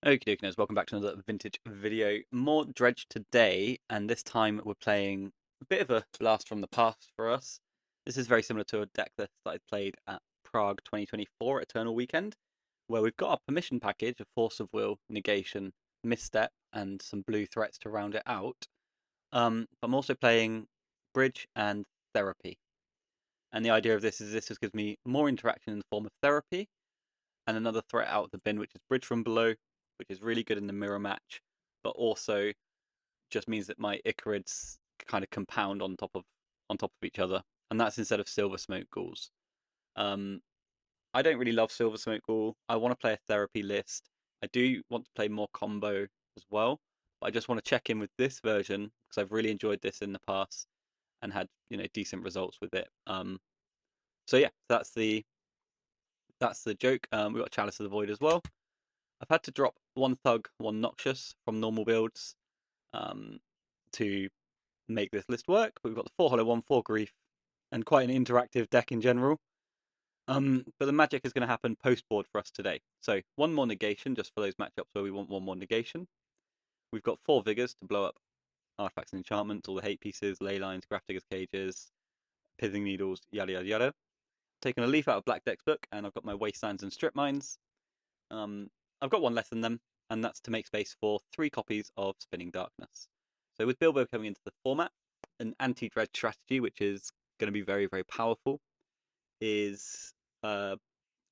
Okie dokie, welcome back to another vintage video. More Dredge today, and this time we're playing a bit of a blast from the past for us. This is very similar to a deck list that I played at Prague 2024 Eternal Weekend, where we've got our permission package of Force of Will, Negation, Misstep, and some blue threats to round it out. I'm also playing Bridge and Therapy. And the idea of this is this just gives me more interaction in the form of Therapy, and another threat out of the bin, which is Bridge from Below, which is really good in the mirror match, but also just means that my Icarids kind of compound on top of each other, and that's instead of Silver Smoke Ghouls. Um, I don't really love Silver Smoke Ghoul. I want to play a therapy list. I do want to play more combo as well, but I just want to check in with this version because I've really enjoyed this in the past and had decent results with it. So yeah, that's the joke. We've got Chalice of the Void as well. I've had to drop one Thug, one Noxious from normal builds um, to make this list work. But we've got the 4 Hollow 1, 4 Grief, and quite an interactive deck in general. But the magic is going to happen post board for us today. So one more negation, just for those matchups where we want one more negation. We've got 4 Vigors to blow up artifacts and enchantments, all the hate pieces, ley lines, Grafdigger's cages, pithing needles, yada yada yada. Taking a leaf out of Black Deck's book, and I've got my wastelands and strip mines. I've got one less than them, and that's to make space for 3 copies of Spinning Darkness. So with Bilbo coming into the format, an anti-Dredge strategy, which is going to be very, very powerful, is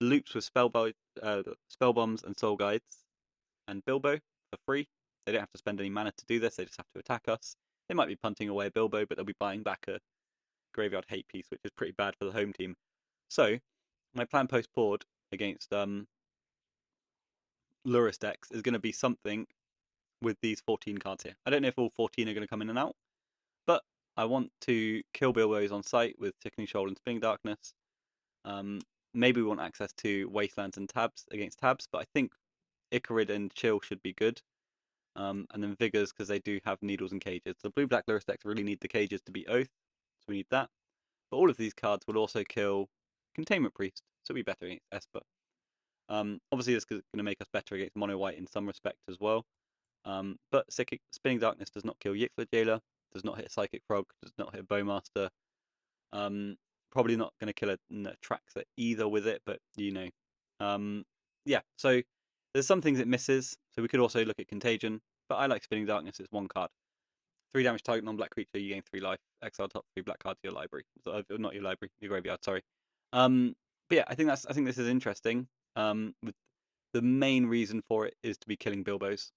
loops with spell bombs and soul guides, and Bilbo for free. They don't have to spend any mana to do this; they just have to attack us. They might be punting away Bilbo, but they'll be buying back a graveyard hate piece, which is pretty bad for the home team. So my plan post board against Lurrus decks is going to be something with these 14 cards here. I don't know if all 14 are going to come in and out, but I want to kill Bilbo's on sight with Tickling Shoal and Spinning Darkness. Maybe we want access to Wastelands and Tabs against Tabs, but I think Icarid and Chill should be good. And then Vigors, because they do have Needles and Cages. The blue-black Lurrus decks really need the Cages to be Oath, so we need that. But all of these cards will also kill Containment Priest, so we'll be better against Esper. Obviously, this is going to make us better against Mono White in some respect as well. But Spinning Darkness does not kill Yixler Jailer, does not hit Psychic Frog, does not hit Bowmaster. Probably not going to kill a Traxxas either with it, but yeah. So there's some things it misses. So we could also look at Contagion, but I like Spinning Darkness. It's 1 card, 3 damage target non-black creature. You gain 3 life. Exile top 3 black cards to your library. Not your library, your graveyard. Sorry. But yeah, I think this is interesting. With the main reason for it is to be killing Bilbos.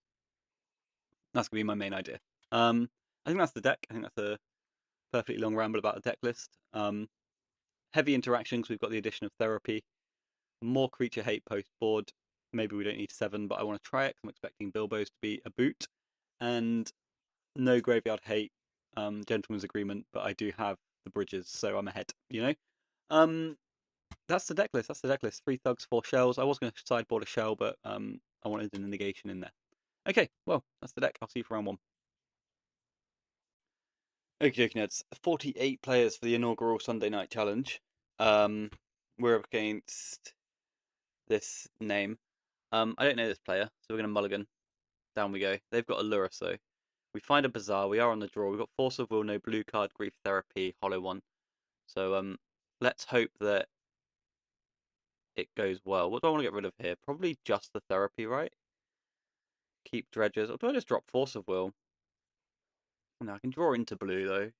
That's gonna be my main idea. I think that's the deck. I think that's a perfectly long ramble about the deck list. Heavy interactions. We've got the addition of therapy, more creature hate post board. Maybe we don't need 7, but I want to try it. I'm expecting Bilbo's to be a boot, and no graveyard hate. Gentleman's agreement, but I do have the bridges, so I'm ahead. That's the deck list. 3 thugs, 4 shells. I was going to sideboard a shell, but I wanted the negation in there. Okay, well, that's the deck. I'll see you for round 1. Okay, nerds. 48 players for the inaugural Sunday night challenge. We're up against this name. I don't know this player, so we're going to mulligan. Down we go. They've got a Lurrus, though. We find a Bazaar. We are on the draw. We've got Force of Will, no blue card, Grief Therapy, Hollow 1. So let's hope that it goes well. What do I want to get rid of here? Probably just the Therapy, right? Keep Dredges. Or do I just drop Force of Will? No, I can draw into blue, though.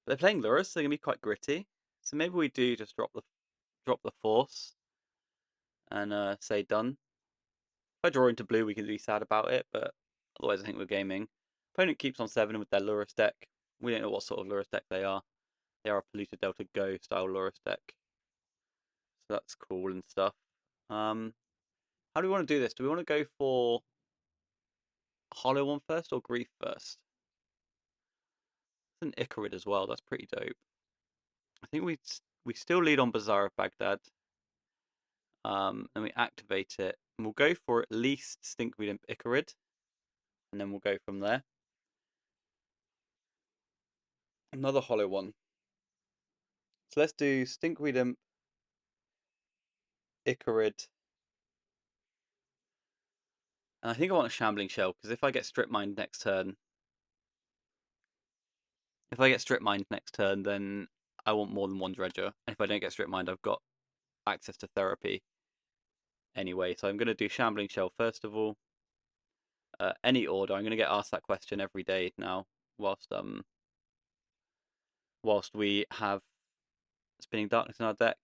They're playing Lurrus, so they're going to be quite gritty. So maybe we do just drop the Force and say done. If I draw into blue, we can be sad about it, but otherwise I think we're gaming. Opponent keeps on 7 with their Lurrus deck. We don't know what sort of Lurrus deck they are. They are a Polluted Delta Go style Lurrus deck. So that's cool and stuff. How do we want to do this? Do we want to go for Hollow 1 first or Grief first? It's an Icarid as well. That's pretty dope. I think we still lead on Bazaar of Baghdad. And we activate it. And we'll go for at least Stinkweed and Icarid. And then we'll go from there. Another Hollow 1. So let's do Stinkweed Imp, Icarid, And I think I want a Shambling Shell, because if I get Strip Mined next turn, then I want more than one Dredger. And if I don't get Strip Mined, I've got access to Therapy anyway. So I'm going to do Shambling Shell first of all. Any order. I'm going to get asked that question every day now, whilst we have Spinning Darkness in our deck,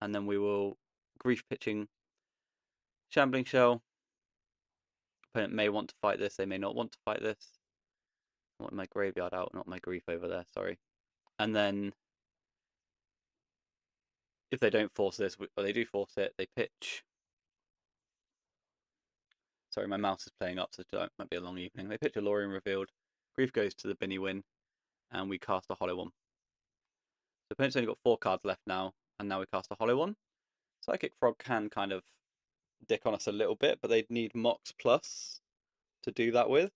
and then we will Grief pitching Shambling Shell. Opponent may want to fight this, they may not want to fight this. I want my graveyard out, not my Grief over there, sorry. And then if they don't force this, or they do force it, they pitch. Sorry, my mouse is playing up, so it might be a long evening. They pitch a Lorien Revealed. Grief goes to the Binny Win, and we cast a Hollow One. The opponent's only got 4 cards left now, and now we cast a Hollow One. Psychic Frog can kind of dick on us a little bit, but they'd need Mox Plus to do that with,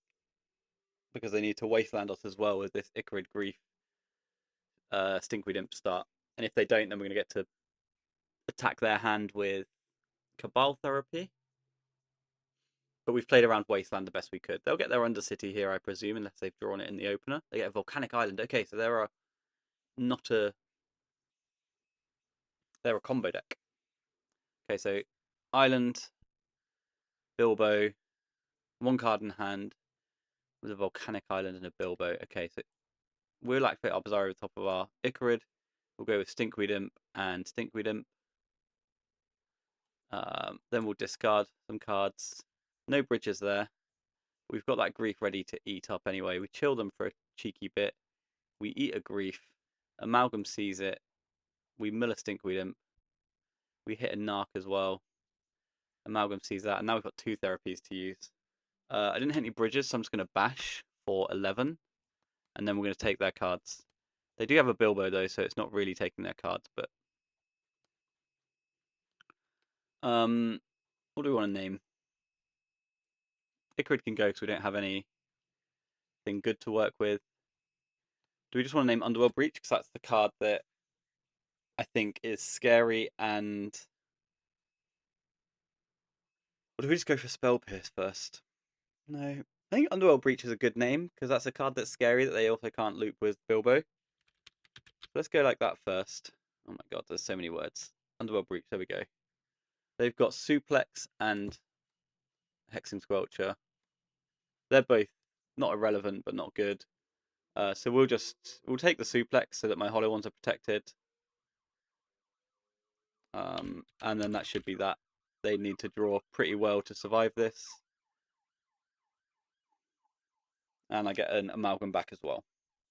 because they need to Wasteland us as well with this Icarid Grief Stinkweed Imp start. And if they don't, then we're going to get to attack their hand with Cabal Therapy. But we've played around Wasteland the best we could. They'll get their Undercity here, I presume, unless they've drawn it in the opener. They get a Volcanic Island. Okay, so they're a combo deck. Okay, so Island, Bilbo, 1 card in hand with a Volcanic Island and a Bilbo. Okay, so we'll activate our Bizarro at the top of our Icarid. We'll go with Stinkweed Imp and Stinkweed Imp. Then we'll discard some cards. No bridges there. We've got that Grief ready to eat up anyway. We chill them for a cheeky bit. We eat a Grief. Amalgam sees it. We mill a Stinkweed Imp. We hit a Narc as well. Amalgam sees that. And now we've got 2 therapies to use. I didn't hit any bridges, so I'm just going to bash for 11. And then we're going to take their cards. They do have a Bilbo, though, so it's not really taking their cards. But what do we want to name? Icarid can go because we don't have anything good to work with. Do we just want to name Underworld Breach? Because that's the card that I think is scary. And or do we just go for Spell Pierce first? No. I think Underworld Breach is a good name because that's a card that's scary that they also can't loop with Bilbo. So let's go like that first. Oh my god, there's so many words. Underworld Breach, there we go. They've got Suplex and Hexing Squelcher. They're both not irrelevant, but not good. So we'll take the Suplex so that my Hollow Ones are protected. And then that should be that. They need to draw pretty well to survive this. And I get an Amalgam back as well.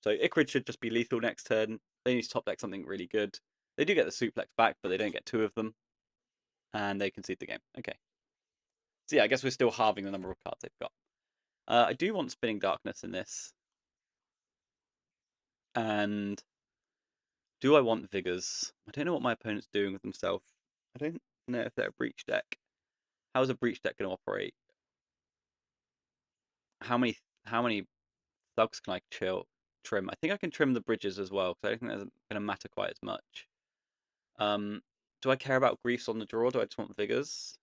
So Icarid should just be lethal next turn. They need to top deck something really good. They do get the Suplex back, but they don't get 2 of them. And they concede the game. Okay. So yeah, I guess we're still halving the number of cards they've got. I do want Spinning Darkness in this. And do I want Vigors? I don't know what my opponent's doing with himself. I don't know if they're a Breach deck. How is a Breach deck going to operate? How many thugs can I trim? I think I can trim the bridges as well, because I don't think that's going to matter quite as much. Do I care about Griefs on the draw? Do I just want Vigors?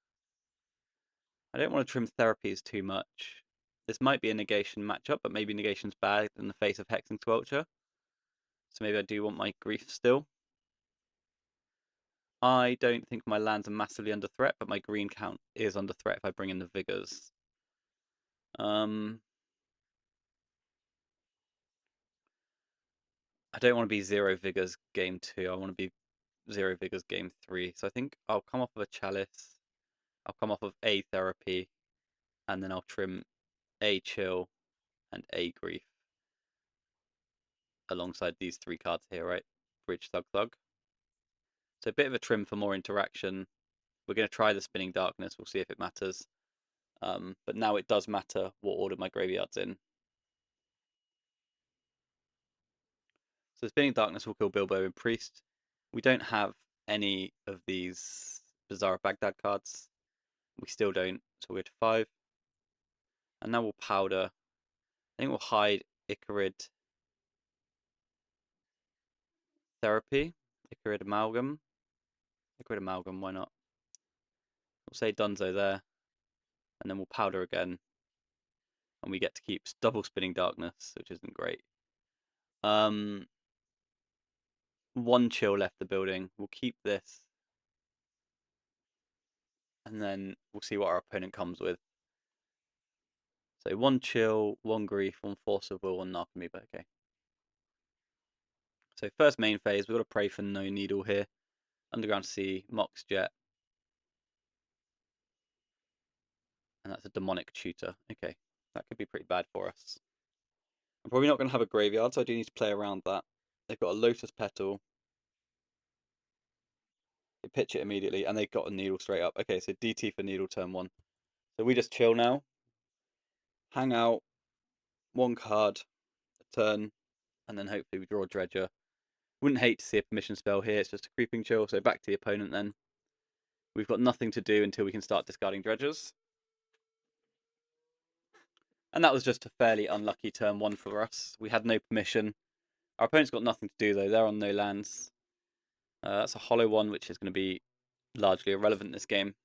I don't want to trim therapies too much. This might be a negation matchup, but maybe negation's bad in the face of Hexing Squelcher. So maybe I do want my Grief still. I don't think my lands are massively under threat, but my green count is under threat if I bring in the Vigors. I don't want to be 0 Vigors game 2. I want to be 0 Vigors game 3. So I think I'll come off of a Chalice. I'll come off of a Therapy. And then I'll trim a Chill and a Grief. Alongside these 3 cards here, right? Bridge, Thug, Thug. So a bit of a trim for more interaction. We're going to try the Spinning Darkness. We'll see if it matters. But now it does matter what order my graveyard's in. So Spinning Darkness will kill Bilbo and Priest. We don't have any of these Bizarre Baghdad cards. We still don't. So we're to 5. And now we'll Powder. I think we'll hide Icarid Therapy. Icarid Amalgam. Icarid Amalgam, why not? We'll say Dunzo there. and then we'll powder again, and we get to keep double spinning darkness, which isn't great. One chill left the building. We'll keep this, and then we'll see what our opponent comes with. So one chill, one grief, one force of will, one narcomoeba. Okay. So first main phase, we've got to pray for no needle here. Underground Sea, Mox Jet. And that's a demonic tutor. Okay, that could be pretty bad for us. I'm probably not going to have a graveyard, so I do need to play around that. They've got a Lotus Petal. They pitch it immediately, and they've got a needle straight up. Okay, so DT for needle turn 1. So we just chill now. Hang out. 1 card a turn, and then hopefully we draw a Dredger. Wouldn't hate to see a permission spell here. It's just a creeping chill, so back to the opponent then. We've got nothing to do until we can start discarding Dredgers. And that was just a fairly unlucky turn 1 for us. We had no permission. Our opponent's got nothing to do though. They're on no lands. That's a hollow one, which is going to be largely irrelevant in this game.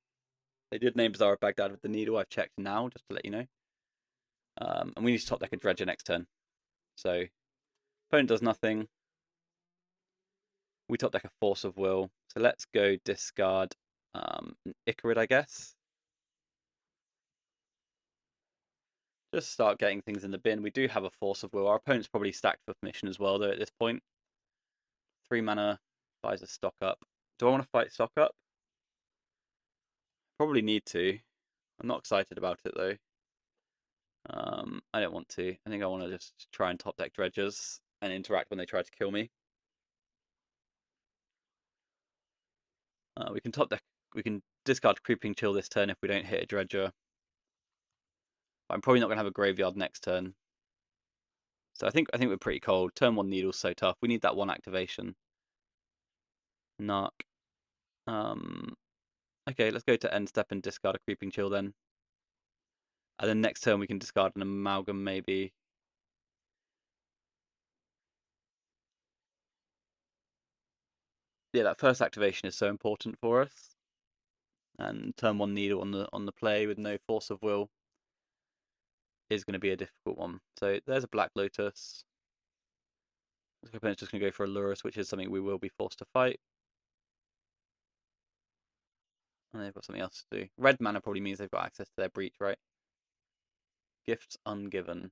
They did name Bazaar of Baghdad with the needle. I've checked now, just to let you know. And we need to top deck a Dredger next turn. So, opponent does nothing. We top deck a Force of Will. So let's go discard an Icarid, I guess. Just start getting things in the bin. We do have a Force of Will. Our opponent's probably stacked for permission as well, though, at this point. 3 mana, buys a stock up. Do I want to fight stock up? Probably need to. I'm not excited about it, though. I don't want to. I think I want to just try and top deck Dredgers and interact when they try to kill me. We can top deck. We can discard Creeping Chill this turn if we don't hit a Dredger. But I'm probably not going to have a graveyard next turn. So I think we're pretty cold. Turn 1 Needle's so tough. We need that 1 activation. Narc. Okay, let's go to end step and discard a Creeping Chill then. And then next turn we can discard an Amalgam maybe. Yeah, that first activation is so important for us. And turn 1 Needle on the play with no Force of Will is going to be a difficult one. So there's a Black Lotus. The opponent's just going to go for a Lurrus, which is something we will be forced to fight. And they've got something else to do. Red mana probably means they've got access to their Breach, right? Gifts ungiven.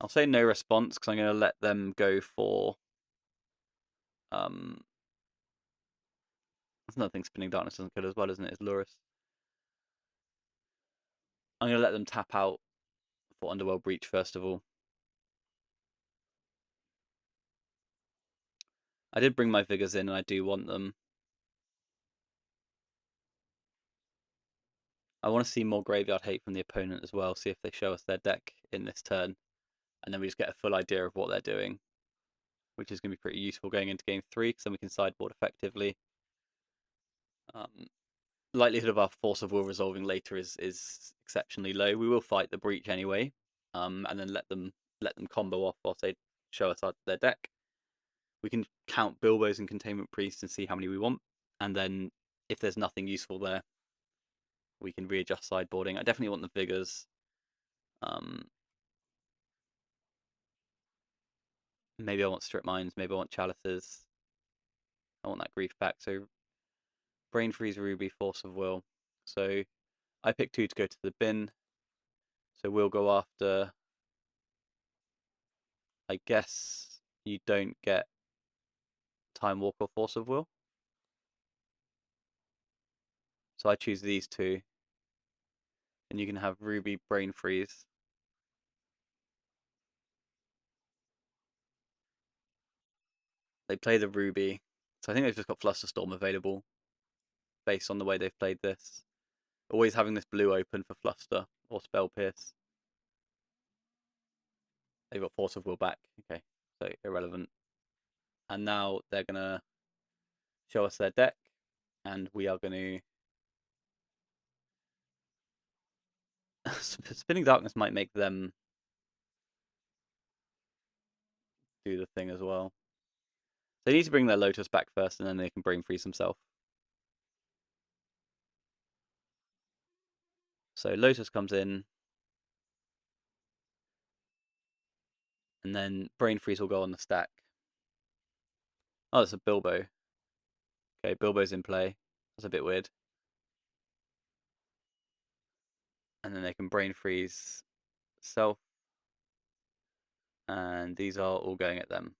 I'll say no response because I'm going to let them go for... That's another thing Spinning Darkness doesn't kill as well, isn't it? It's Lurrus. I'm going to let them tap out for Underworld Breach first of all. I did bring my Vigors in and I do want them. I want to see more Graveyard Hate from the opponent as well, see if they show us their deck in this turn. And then we just get a full idea of what they're doing, which is going to be pretty useful going into game 3 because then we can sideboard effectively. Likelihood of our Force of Will resolving later is exceptionally low. We will fight the Breach anyway, and then let them combo off whilst they show us their deck. We can count Bilbos and Containment Priests and see how many we want, and then if there's nothing useful there, we can readjust sideboarding. I definitely want the Vigors. Maybe I want Strip Mines, maybe I want Chalices. I want that Grief back, so Brain Freeze, Ruby, Force of Will. So I pick 2 to go to the bin. So we'll go after... I guess you don't get Time Walk or Force of Will. So I choose these 2. And you can have Ruby, Brain Freeze. They play the Ruby. So I think they've just got Flusterstorm available based on the way they've played this. Always having this blue open for Fluster or Spell Pierce. They've got Force of Will back. Okay, so irrelevant. And now they're going to show us their deck. And we are going to... Spinning Darkness might make them do the thing as well. They need to bring their Lotus back first, and then they can Brain Freeze themselves. So Lotus comes in, and then Brain Freeze will go on the stack. Oh, it's a Bilbo. Okay, Bilbo's in play. That's a bit weird. And then they can Brain Freeze Self, and these are all going at them.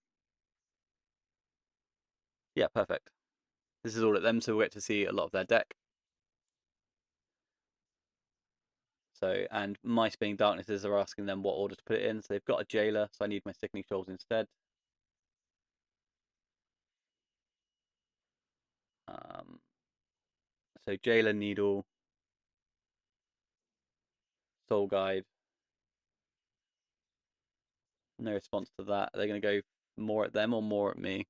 Yeah, perfect. This is all at them, so we'll get to see a lot of their deck. So, and my Spinning Darknesses are asking them what order to put it in. So they've got a Jailer, so I need my Sickening Shoals instead. So Jailer, Needle, Soul Guide. No response to that. Are they going to go more at them or more at me?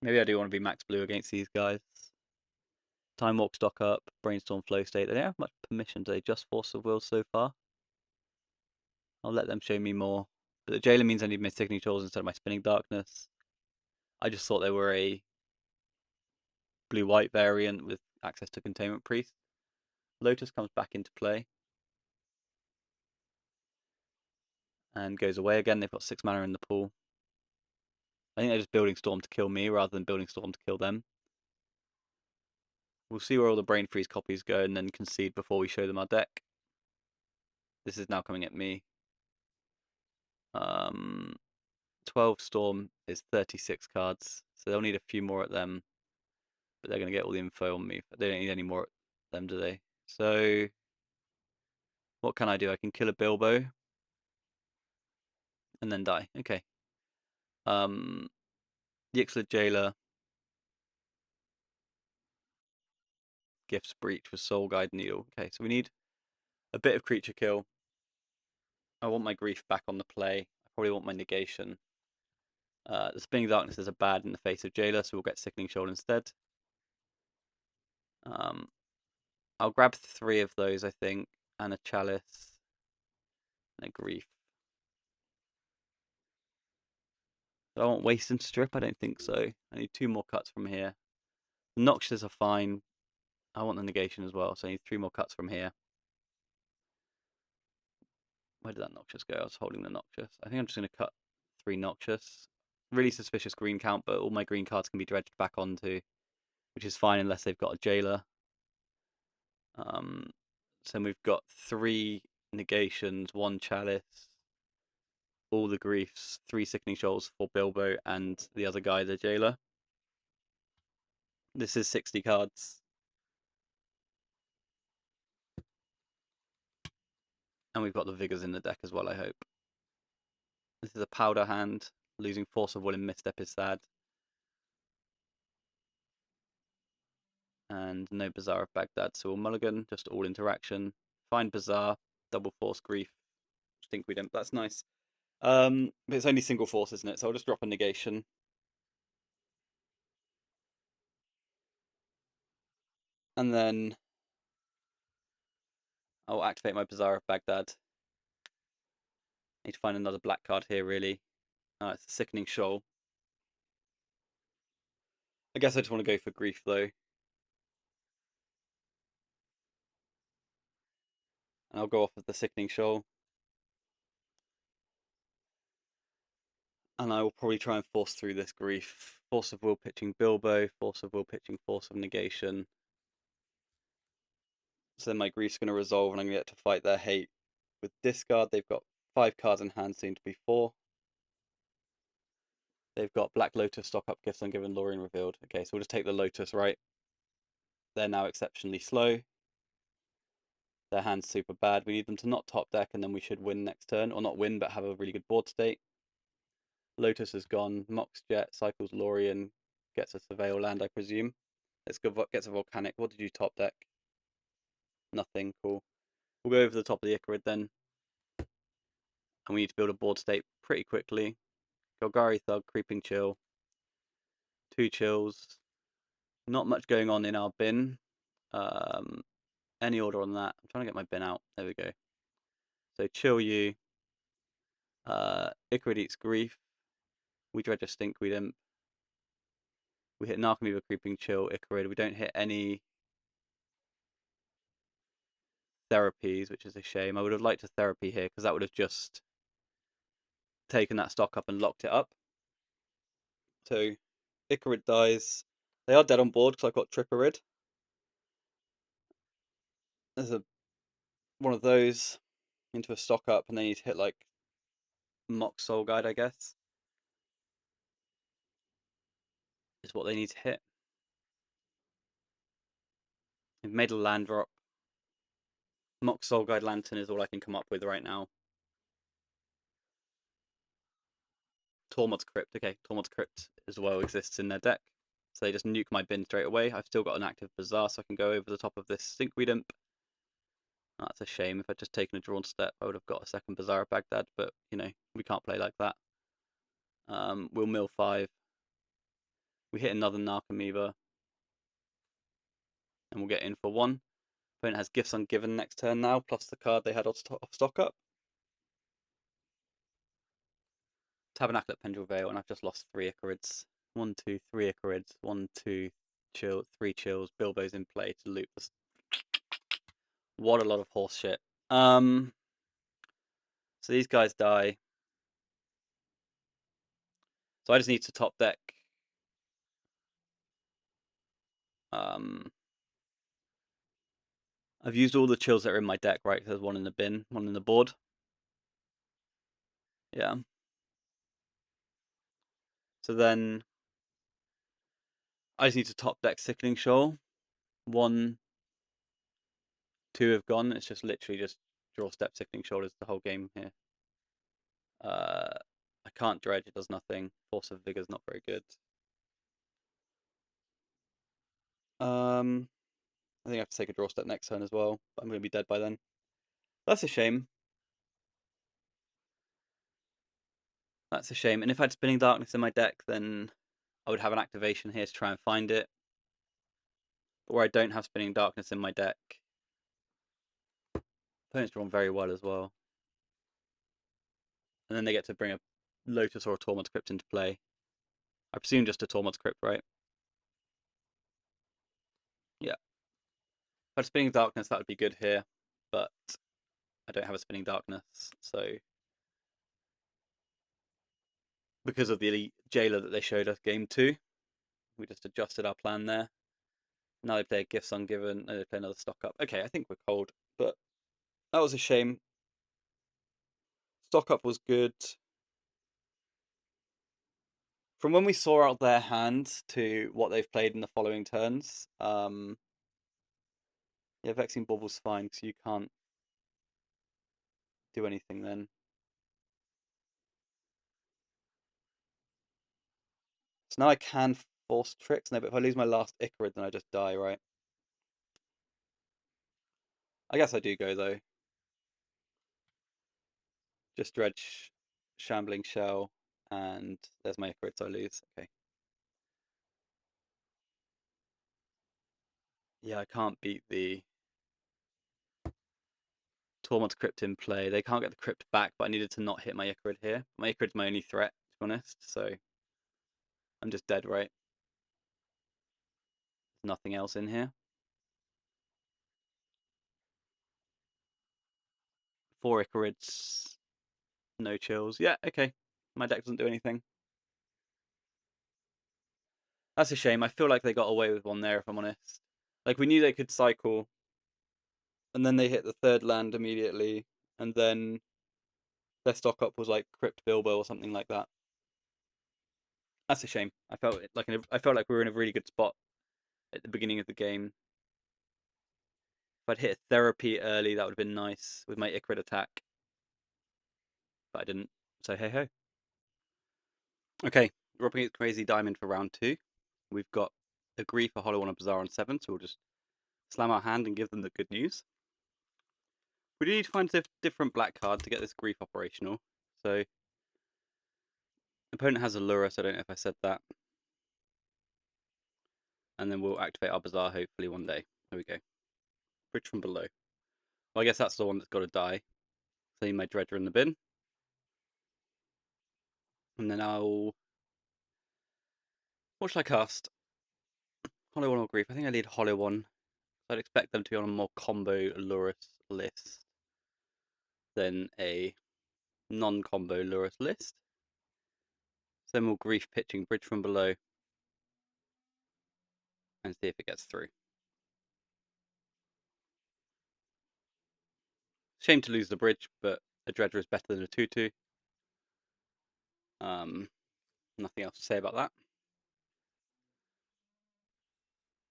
Maybe I do want to be max blue against these guys. Time Walk stock up, Brainstorm Flow State. They don't have much permission, do they? Just Force of Will so far. I'll let them show me more. But the Jailer means I need my Sickening Shoals instead of my Spinning Darkness. I just thought they were a blue-white variant with access to Containment Priest. Lotus comes back into play. And goes away again. They've got 6 mana in the pool. I think they're just building Storm to kill me rather than building Storm to kill them. We'll see where all the Brain Freeze copies go and then concede before we show them our deck. This is now coming at me. 12 Storm is 36 cards, so they'll need a few more at them. But they're going to get all the info on me. They don't need any more at them, do they? So, what can I do? I can kill a Bilbo. And then die. Okay. The Ixalar Jailer gifts Breach with Soul Guide Needle. Okay, so we need a bit of creature kill. I want my Grief back on the play. I probably want my Negation. The Spinning Darknesses are bad in the face of Jailer, so we'll get Sickening Shoal instead. I'll grab 3 of those, I think, and a Chalice and a Grief. Do I want Waste and Strip? I don't think so. I need 2 more cuts from here. The Noxious are fine. I want the Negation as well, so I need 3 more cuts from here. Where did that Noxious go? I was holding the Noxious. I think I'm just going to cut 3 Noxious. Really suspicious green count, but all my green cards can be dredged back onto, which is fine unless they've got a Jailer. So we've got 3 Negations, 1 Chalice, all the Griefs, 3 Sickening Shoals for Bilbo and the other guy, the Jailer. This is 60 cards. And we've got the Vigors in the deck as well, I hope. This is a powder hand. Losing Force of Will and Misstep is sad. And no Bazaar of Baghdad, so we'll mulligan, just all interaction. Find Bazaar, double Force Grief. Stinkweed Imp, that's nice. But it's only single force, isn't it? So I'll just drop a negation. And then I'll activate my Bazaar of Baghdad. Need to find another black card here, really. It's a Sickening Shoal. I guess I just want to go for Grief, though. And I'll go off of the Sickening Shoal. And I will probably try and force through this Grief. Force of Will pitching Bilbo, Force of Will pitching Force of Negation. So then my Grief's going to resolve and I'm going to get to fight their hate. With discard, they've got 5 cards in hand, soon to be 4. They've got Black Lotus, stock up gifts ungiven, Lorien revealed. Okay, so we'll just take the Lotus, right? They're now exceptionally slow. Their hand's super bad. We need them to not top deck and then we should win next turn. Or not win, but have a really good board state. Lotus has gone. Mox Jet, cycles Lorien, gets a Surveil land, I presume. Let's go, gets a Volcanic. What did you top deck? Nothing, cool. We'll go over the top of the Icarid then. And we need to build a board state pretty quickly. Golgari Thug, Creeping Chill. 2 chills. Not much going on in our bin. Any order on that? I'm trying to get my bin out. There we go. So chill you. Icarid eats Grief. We dredge a Stinkweed Imp. We hit Narcomoeba, Creeping Chill, Icarid. We don't hit any therapies, which is a shame. I would have liked a therapy here because that would have just taken that stock up and locked it up. So Icarid dies. They are dead on board because I've got Triparid. There's one of those into a stock up, and then you hit like Mock Soul Guide, I guess, is what they need to hit. They've made a land drop. Mock Soul Guide Lantern is all I can come up with right now. Tormod's Crypt. Okay, Tormod's Crypt as well exists in their deck. So they just nuke my bin straight away. I've still got an active Bazaar, so I can go over the top of this Stinkweed Imp. That's a shame. If I'd just taken a drawn step, I would have got a second Bazaar of Baghdad, but, you know, we can't play like that. We'll mill 5. We hit another Narcomoeba, and we'll get in for 1. Opponent has Gifts Ungiven next turn now, plus the card they had off stock up. Tabernacle at Pendrell Vale, and I've just lost 3 Icarids. 1, 2, 3 Icarids. 1, 2, 3 chills. Bilbo's in play to loot this. What a lot of horse shit. So these guys die. So I just need to top deck. I've used all the chills that are in my deck, right? There's one in the bin, one in the board. Yeah. So then I just need to top deck Sickening Shoal. 1, 2 have gone. It's just literally just draw step Sickening Shoal is the whole game here. I can't Dredge, it does nothing. Force of Vigor's not very good. I think I have to take a draw step next turn as well, but I'm going to be dead by then. That's a shame. That's a shame. And if I had Spinning Darkness in my deck, then I would have an activation here to try and find it. But where I don't have Spinning Darkness in my deck, opponent's drawn very well as well. And then they get to bring a Lotus or a Tormod's Crypt into play. I presume just a Tormod's Crypt, right? Yeah. If I had Spinning Darkness, that would be good here, but I don't have a Spinning Darkness, so because of the Elite Jailer that they showed us game 2, we just adjusted our plan there. Now they play Gifts Ungiven, and they play another stock up. Okay, I think we're cold, but that was a shame. Stock up was good. From when we saw out their hand to what they've played in the following turns, yeah, Vexing Bauble's fine because you can't do anything then. So now I can force tricks. No, but if I lose my last Icarid, then I just die, right? I guess I do go though. Just Dredge, Shambling Shell, and there's my Icarid, so I lose. Okay. Yeah, I can't beat the Tormod's Crypt in play. They can't get the Crypt back, but I needed to not hit my Icarid here. My Icarid's my only threat, to be honest, so I'm just dead, right? There's nothing else in here. 4 Icarids, no chills. Yeah, okay. My deck doesn't do anything. That's a shame. I feel like they got away with one there, if I'm honest. Like, we knew they could cycle, and then they hit the 3rd land immediately, and then their stock up was like Crypt Bilbo or something like that. That's a shame. I felt like we were in a really good spot at the beginning of the game. If I'd hit a therapy early, that would have been nice with my Icarid attack, but I didn't. So hey ho. Okay, we're up against Crazy Diamond for round 2. We've got Agree for Hollow on a Bazaar on 7, so we'll just slam our hand and give them the good news. We do need to find a different black card to get this Grief operational. So, opponent has a Lurrus, I don't know if I said that. And then we'll activate our Bazaar hopefully one day. There we go. Bridge from below. Well, I guess that's the one that's got to die. So I need my Dredger in the bin. And then I'll... What should I cast? Hollow One or Grief? I think I need Hollow One. I'd expect them to be on a more combo Lurrus list than a non-combo Lurrus list. So then we'll Grief pitching Bridge from below and see if it gets through. Shame to lose the bridge, but a Dredger is better than a 2/2. Nothing else to say about that.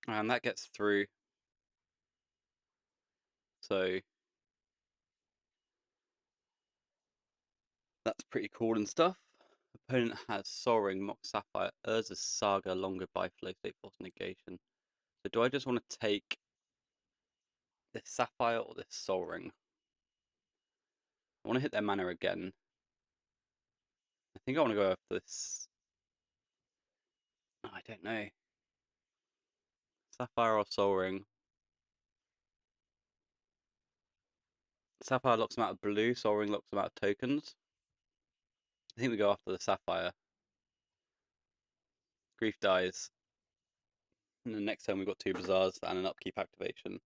And that gets through. So that's pretty cool and stuff. Opponent has Soaring, Mock Sapphire, Urza's Saga, Longer by Flow State Force Negation. So do I just want to take this Sapphire or this Soaring? I want to hit their mana again. I think I want to go after this. Oh, I don't know. Sapphire or Soaring? Sapphire locks them out of blue, Soaring locks them out of tokens. I think we go after the Sapphire. Grief dies. And the next turn we've got 2 Bazaars and an upkeep activation.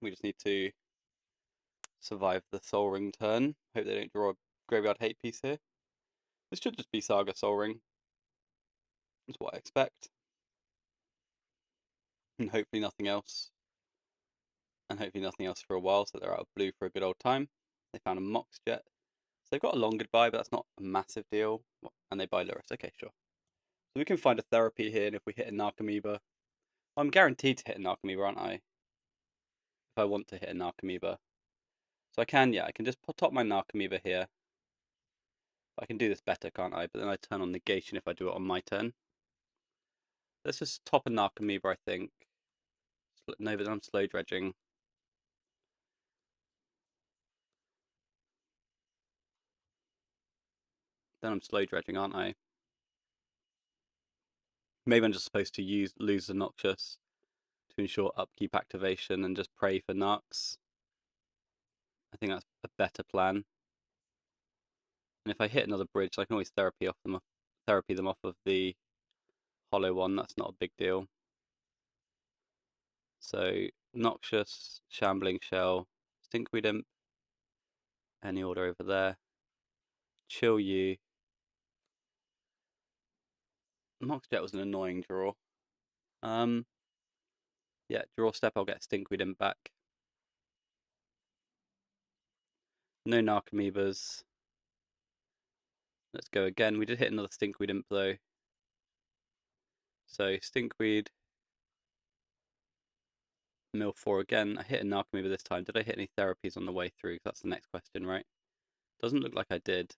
We just need to survive the Soul Ring turn. Hope they don't draw a Graveyard Hate piece here. This should just be Saga Soul Ring. That's what I expect. And hopefully nothing else. And hopefully nothing else for a while, so they're out of blue for a good old time. They found a Mox Jet. So they've got a long goodbye, but that's not a massive deal. And they buy Lurrus. Okay, sure. So we can find a therapy here, and if we hit a Narcomoeba... I'm guaranteed to hit a Narcomoeba, aren't I? If I want to hit a Narcomoeba. So I can just top my Narcomoeba here. I can do this better, can't I? But then I turn on Negation if I do it on my turn. Let's just top a Narcomoeba, I think. No, but I'm slow dredging. Then I'm slow dredging, aren't I? Maybe I'm just supposed to lose the Noxious to ensure upkeep activation and just pray for Narcs. I think that's a better plan. And if I hit another bridge, I can always therapy them off of the Hollow One. That's not a big deal. So Noxious, Shambling Shell, Stinkweed Imp, any order over there. Chill you. Mox Jet was an annoying draw. Yeah, draw step, I'll get Stinkweed Imp back. No Narcomoebas. Let's go again. We did hit another Stinkweed Imp though. So Stinkweed, mill 4 again. I hit a Narcomoeba this time. Did I hit any therapies on the way through? That's the next question, right? Doesn't look like I did. It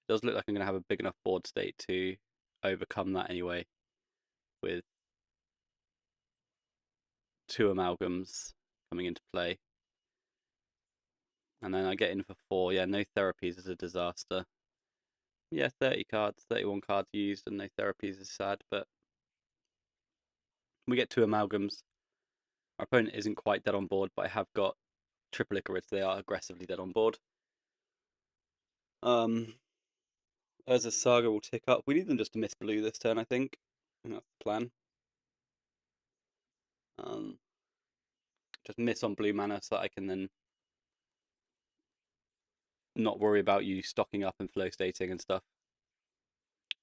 does look like I'm going to have a big enough board state to overcome that anyway. With 2 amalgams coming into play. And then I get in for 4. Yeah, no therapies is a disaster. Yeah, 30 cards, 31 cards used, and no therapies is sad, but we get 2 amalgams. Our opponent isn't quite dead on board, but I have got triple Icarids. They are aggressively dead on board. As a Saga will tick up. We need them just to miss blue this turn, I think. And that's the plan. Just miss on blue mana so that I can then not worry about you stocking up and flow stating and stuff.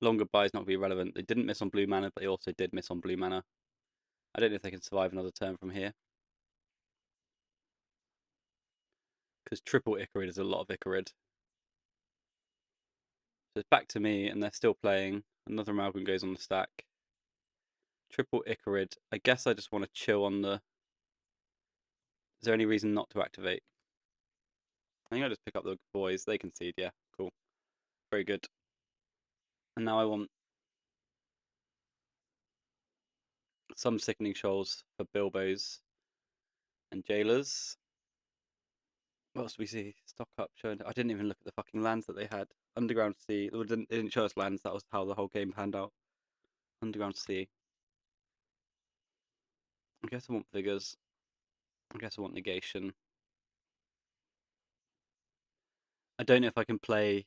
Longer buy is not going to be relevant. They didn't miss on blue mana, but they also did miss on blue mana. I don't know if they can survive another turn from here. Because triple Icarid is a lot of Icarid. So it's back to me, and they're still playing. Another amalgam goes on the stack. Triple Icarid. I guess I just want to chill on the... Is there any reason not to activate? I think I'll just pick up the boys. They concede, yeah. Cool. Very good. And now I want some Sickening Shoals for Bilbos and Jailers. What else do we see? Stock up showing... I didn't even look at the fucking lands that they had. Underground Sea. They didn't show us lands. That was how the whole game panned out. Underground Sea. I guess I want Vigors. I guess I want Negation. I don't know if I can play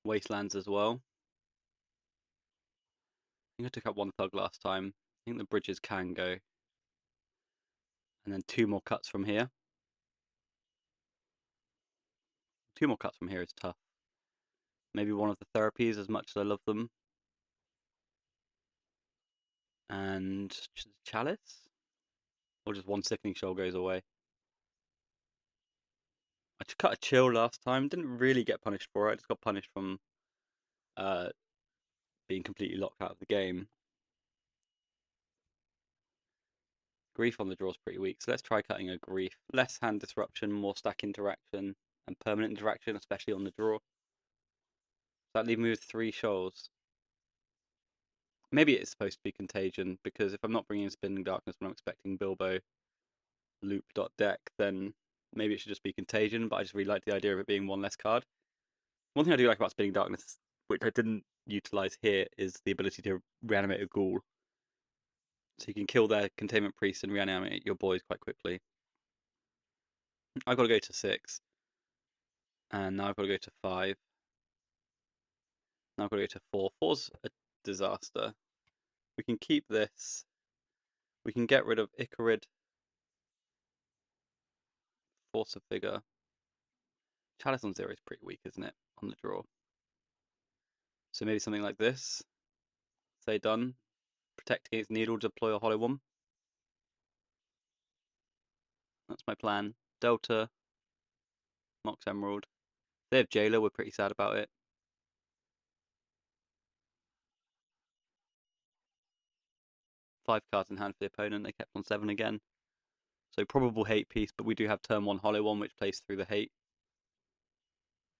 Wastelands as well. think I took up 1 thug last time. I think the bridges can go. And then 2 more cuts from here. 2 more cuts from here is tough. Maybe one of the therapies, as much as I love them. And chalice? Or just 1 sickening shoal goes away. I just cut a chill last time. Didn't really get punished for it. I just got punished from being completely locked out of the game. Grief on the draw is pretty weak, so let's try cutting a grief. Less hand disruption, more stack interaction, and permanent interaction, especially on the draw. That leave me with 3 shoals. Maybe it's supposed to be contagion, because if I'm not bringing in Spinning Darkness when I'm expecting Bilbo loop.deck, then maybe it should just be contagion, but I just really like the idea of it being 1 less card. One thing I do like about Spinning Darkness, which I didn't utilise here, is the ability to reanimate a ghoul. So you can kill their containment priest and reanimate your boys quite quickly. I've got to go to 6. And now I've got to go to 5. Now I've got to go to 4. 4's a disaster. We can keep this. We can get rid of Icarid. Force of Vigor. Chalice on 0 is pretty weak, isn't it? On the draw. So maybe something like this. Say done. Protect against Needle, deploy a Hollow One. That's my plan. Delta. Mox Emerald. They have Jailer, we're pretty sad about it. Five cards in hand for the opponent. They kept on 7 again. So probable hate piece, but we do have turn 1 Hollow One, which plays through the hate.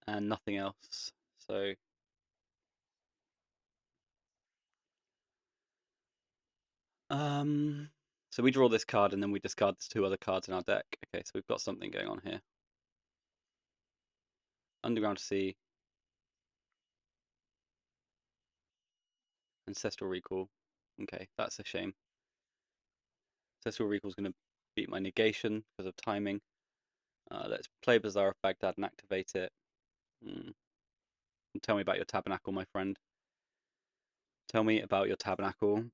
And nothing else. So so we draw this card and then we discard the 2 other cards in our deck. Okay, so we've got something going on here. Underground Sea. Ancestral Recall. Okay, that's a shame. Ancestral Recall is going to beat my negation because of timing. Let's play Bazaar of Baghdad and activate it. Tell me about your tabernacle, my friend. Tell me about your tabernacle.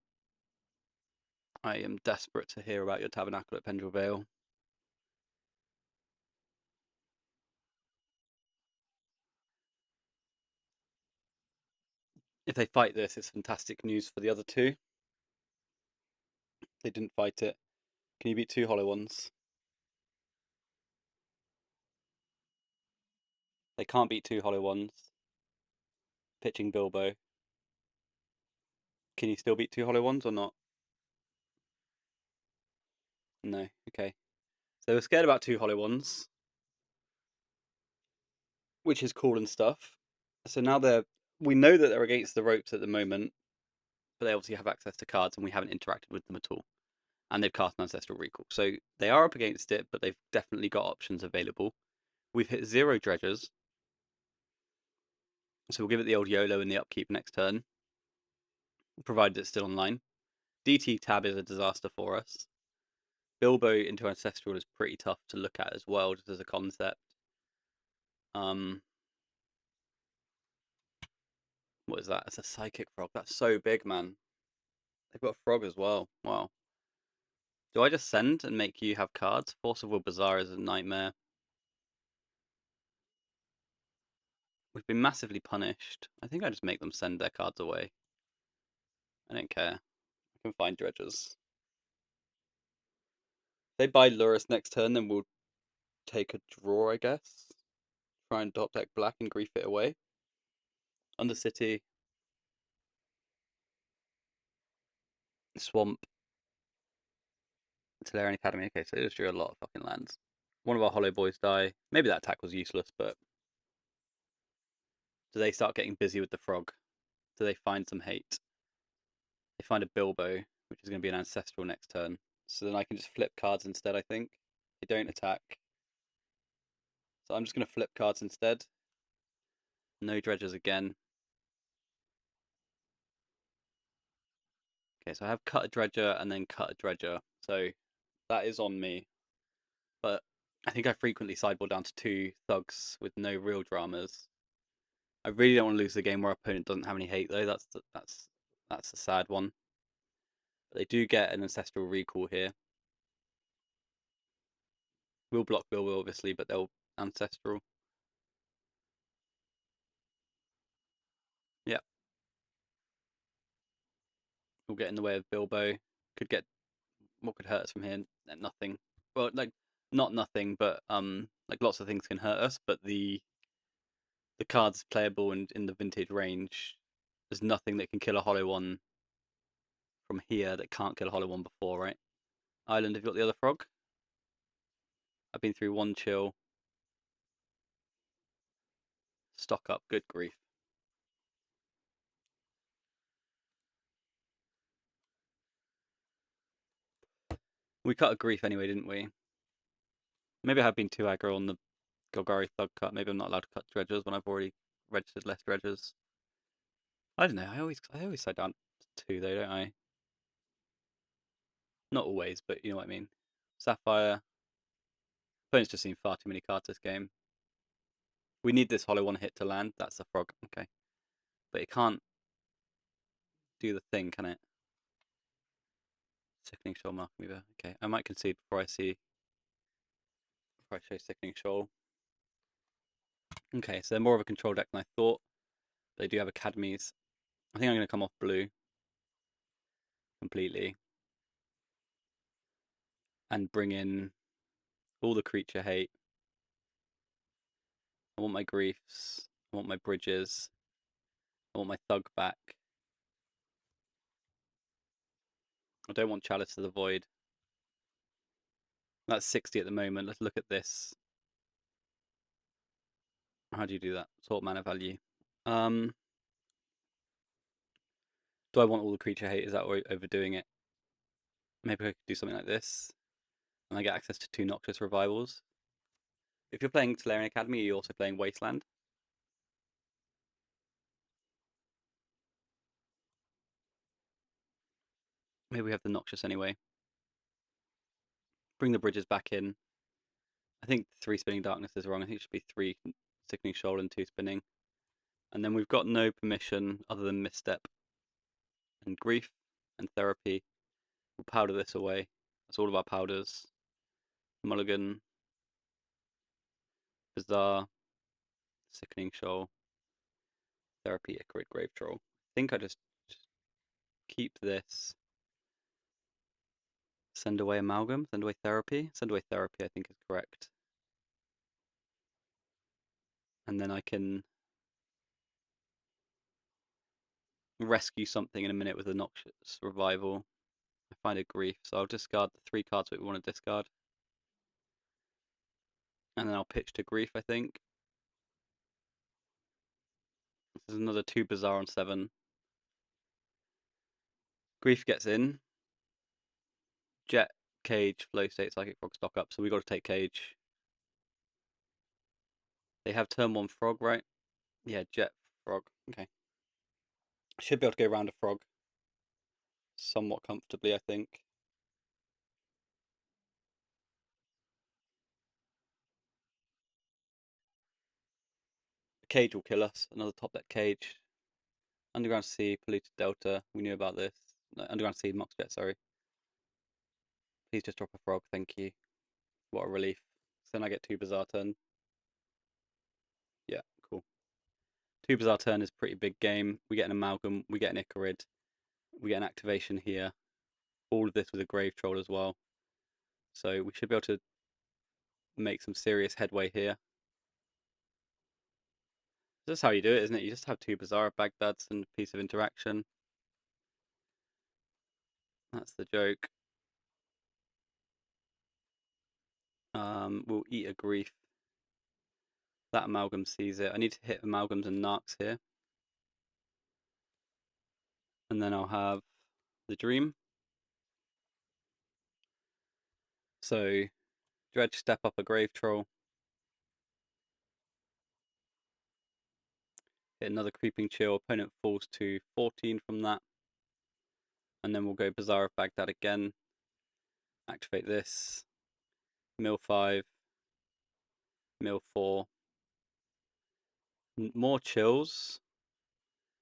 I am desperate to hear about your tabernacle at Pendrell Vale. If they fight this, it's fantastic news for the other 2. They didn't fight it. Can you beat 2 Hollow Ones? They can't beat 2 Hollow Ones. Pitching Bilbo. Can you still beat 2 Hollow Ones or not? No. Okay. So we're scared about 2 Hollow Ones, which is cool and stuff. So now we know that they're against the ropes at the moment, but they obviously have access to cards and we haven't interacted with them at all. And they've cast an Ancestral Recall. So they are up against it, but they've definitely got options available. We've hit 0 dredges. So we'll give it the old YOLO in the upkeep next turn, provided it's still online. DT tab is a disaster for us. Bilbo into Ancestral is pretty tough to look at as well, just as a concept. What is that? It's a Psychic Frog. That's so big, man. They've got a Frog as well. Wow. Do I just send and make you have cards? Force of Will Bazaar is a nightmare. We've been massively punished. I think I just make them send their cards away. I don't care. I can find dredges. If they buy Lurrus next turn, then we'll take a draw, I guess. Try and top deck black and grief it away. Undercity. Swamp. Tolarian Academy. Okay, so they just drew a lot of fucking lands. One of our Hollow Boys die. Maybe that attack was useless, but do they start getting busy with the frog? Do they find some hate? They find a Bilbo, which is going to be an Ancestral next turn. So then I can just flip cards instead, I think. They don't attack. So I'm just going to flip cards instead. No dredges again. Okay, so I have cut a dredger and then cut a dredger. So that is on me. But I think I frequently sideboard down to 2 thugs with no real dramas. I really don't want to lose the game where our opponent doesn't have any hate though. That's That's a sad one. But they do get an Ancestral Recall here. We'll block Bilbo, obviously, but they'll Ancestral. Yeah. We'll get in the way of Bilbo. Could get... What could hurt us from here? Nothing. Well, like, not nothing, but like lots of things can hurt us, but the card's playable and in the vintage range. There's nothing that can kill a hollow one from here that can't kill a hollow one before, right? Island, have you got the other frog? I've been through one chill. Stock up, good grief. We cut a grief anyway, didn't we? Maybe I have been too aggro on the Golgari Thug cut. Maybe I'm not allowed to cut dredges when I've already registered less dredges. I don't know. I always side down to 2 though, don't I? Not always, but you know what I mean. Sapphire. Opponent's just seen far too many cards this game. We need this hollow one hit to land. That's the frog. Okay. But it can't do the thing, can it? Sickening Shoal Mark Mover. Okay, I might concede before I show Sickening Shoal. Okay, so they're more of a control deck than I thought. They do have academies. I think I'm going to come off blue completely and bring in all the creature hate. I want my griefs. I want my bridges. I want my thug back. I don't want Chalice of the Void. That's 60 at the moment. Let's look at this. How do you do that? Sort mana value. Do I want all the creature hate? Is that overdoing it? Maybe I could do something like this. And I get access to 2 Noxious Revivals. If you're playing Tolarian Academy, you're also playing Wasteland. Maybe we have the Noxious anyway. Bring the bridges back in. I think 3 Spinning Darkness is wrong. I think it should be 3 Sickening Shoal and 2 Spinning. And then we've got no permission other than Misstep and Grief and Therapy. We'll powder this away. That's all of our powders. Mulligan. Bizarre. Sickening Shoal. Therapy, Icarid, Grave Troll. I think I just keep this. Send away Amalgam, send away Therapy. Send away Therapy, I think is correct. And then I can rescue something in a minute with a Noxious Revival. I find a Grief, so I'll discard the 3 cards that we want to discard. And then I'll pitch to Grief, I think. This is another 2 Bizarre on 7. Grief gets in. Jet, Cage, Flow State, Psychic Frog, stock up, so we got to take Cage. They have turn 1 Frog, right? Yeah, Jet, Frog. Okay. Should be able to go around a Frog somewhat comfortably, I think. Cage will kill us. Another top deck Cage. Underground Sea, Polluted Delta. We knew about this. No, Underground Sea, Moxjet, sorry. Please just drop a Frog, thank you. What a relief. So then I get 2 Bizarre turn. Yeah, cool. 2 Bizarre turn is pretty big game. We get an Amalgam, we get an Icarid, we get an activation here. All of this with a Grave Troll as well. So we should be able to make some serious headway here. This is how you do it, isn't it? You just have 2 Bizarre Bagdads and a piece of interaction. That's the joke. We'll eat a Grief. That Amalgam sees it. I need to hit Amalgams and Narcs here. And then I'll have the Dream. So, Dredge, step up a Grave Troll. Hit another Creeping Chill. Opponent falls to 14 from that. And then we'll go Bazaar of Baghdad again. Activate this. Mill 5. Mill 4. More chills.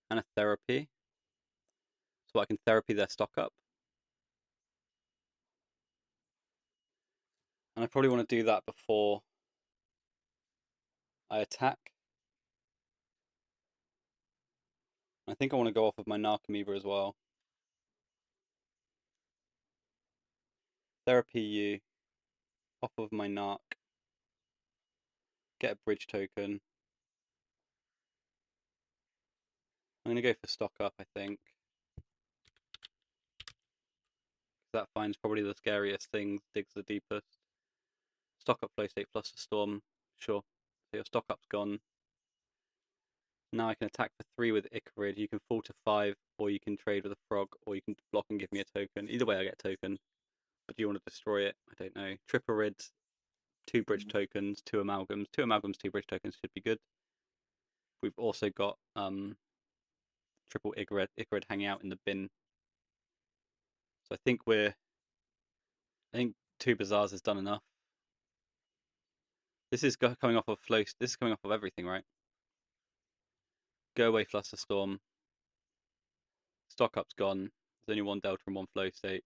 And a therapy. so I can therapy their stock up. And I probably want to do that before I attack. I think I want to go off of my Narcomoeba as well. Therapy you off of my Narc. Get a bridge token. I'm going to go for stock up, I think. That finds probably the scariest things, digs the deepest. Stock up flow state plus a storm. Sure. So your stock up's gone. Now I can attack for 3 with Icarid. You can fall to 5, or you can trade with a frog, or you can block and give me a token. Either way I get a token. But do you want to destroy it? I don't know. Triparid, 2 bridge tokens, 2 amalgams. 2 amalgams, 2 bridge tokens should be good. We've also got triple Icarid hanging out in the bin. So I think 2 Bazaars has done enough. This is coming off of flow. This is coming off of everything, right? Go away, Flusterstorm. Stock up's gone. There's only 1 Delta and 1 flow state.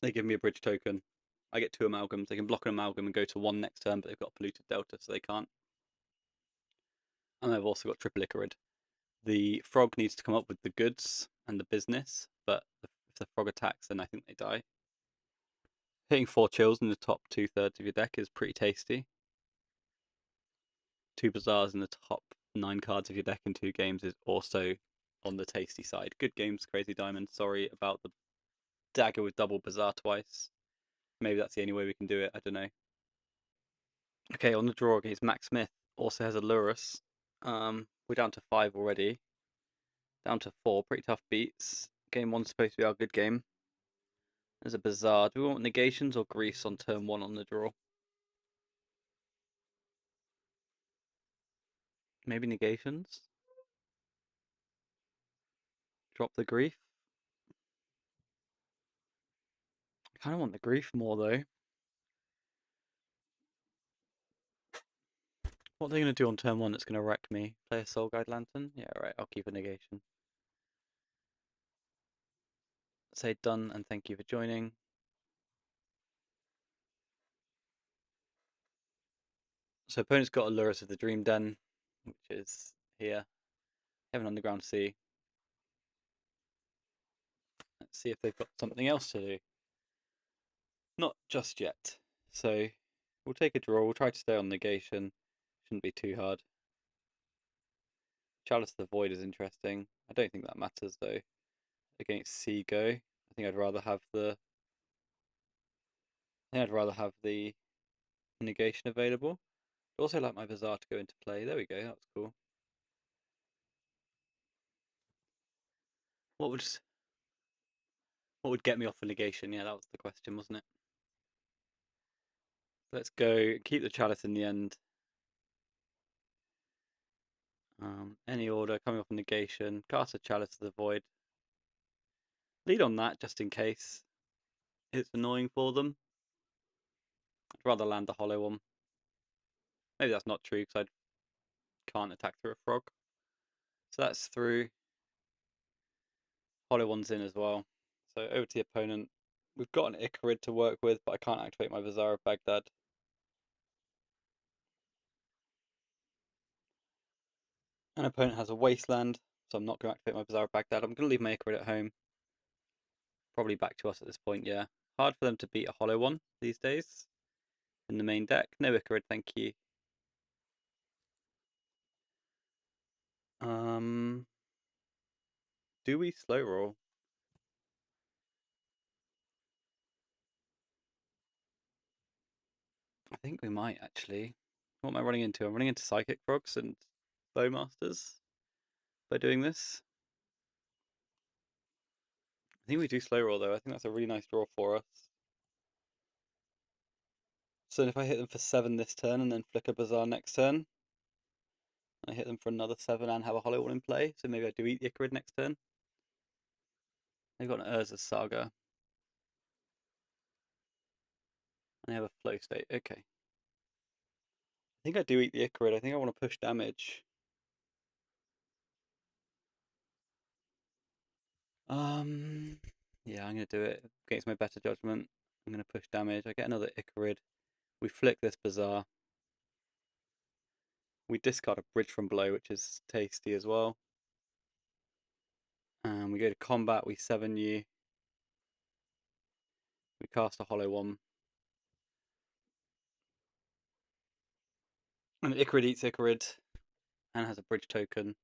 They give me a bridge token. I get 2 amalgams. They can block an amalgam and go to 1 next turn, but they've got a polluted Delta, so they can't. And I've also got triple Icarid. The frog needs to come up with the goods and the business, but if the frog attacks, then I think they die. Hitting 4 chills in the top 2/3 of your deck is pretty tasty. 2 Bazaars in the top 9 cards of your deck in 2 games is also on the tasty side. Good games, Crazy Diamond. Sorry about the dagger with double Bazaar twice. Maybe that's the only way we can do it. I don't know. Okay, on the draw against Max Smith. Also has a Lurrus. We're down to 5 already. Down to 4. Pretty tough beats. Game 1's supposed to be our good game. There's a Bazaar. Do we want negations or grease on turn 1 on the draw? Maybe negations? Drop the grief? I kind of want the grief more though. What are they going to do on turn 1 that's going to wreck me? Play a Soul Guide Lantern? Yeah, right, I'll keep a negation. Say done and thank you for joining. So opponent's got a Lurrus of the Dream Den, which is here. Heaven Underground Sea. Let's see if they've got something else to do. Not just yet. So we'll take a draw. We'll try to stay on negation. Shouldn't be too hard. Chalice of the Void is interesting. I don't think that matters though. Against Seago, I think I'd rather have the. Negation available. I'd also like my Bazaar to go into play. There we go. That's cool. What would get me off the negation? Yeah, that was the question, wasn't it? Let's go. Keep the Chalice in the end. Any order coming off a negation. Cast a Chalice of the Void. Lead on that just in case it's annoying for them. I'd rather land the hollow one. Maybe that's not true because I can't attack through a frog. So that's through. Hollow one's in as well. So over to the opponent. We've got an Icarid to work with, but I can't activate my Bazaar of Baghdad. An opponent has a Wasteland, so I'm not going to activate my Bazaar of Baghdad. I'm going to leave my Icarid at home. Probably back to us at this point, yeah. Hard for them to beat a hollow one these days in the main deck. No Icarid, thank you. Do we slow roll? I think we might actually. What am I running into? I'm running into Psychic Frogs and Bowmasters by doing this. I think we do slow roll though. I think that's a really nice draw for us. So if I hit them for 7 this turn and then flick a Bazaar next turn, I hit them for another 7 and have a hollow one in play. So maybe I do eat the Icarid next turn. They've got an Urza's Saga. And they have a flow state. Okay. I think I do eat the Icarid. I think I want to push damage. Yeah, I'm gonna do it against my better judgment. I'm gonna push damage. I get another Icarid. We flick this Bazaar. We discard a Bridge from Below, which is tasty as well. And we go to combat. We 7 you. We cast a Hollow One. And Icarid eats Icarid and has a Bridge token.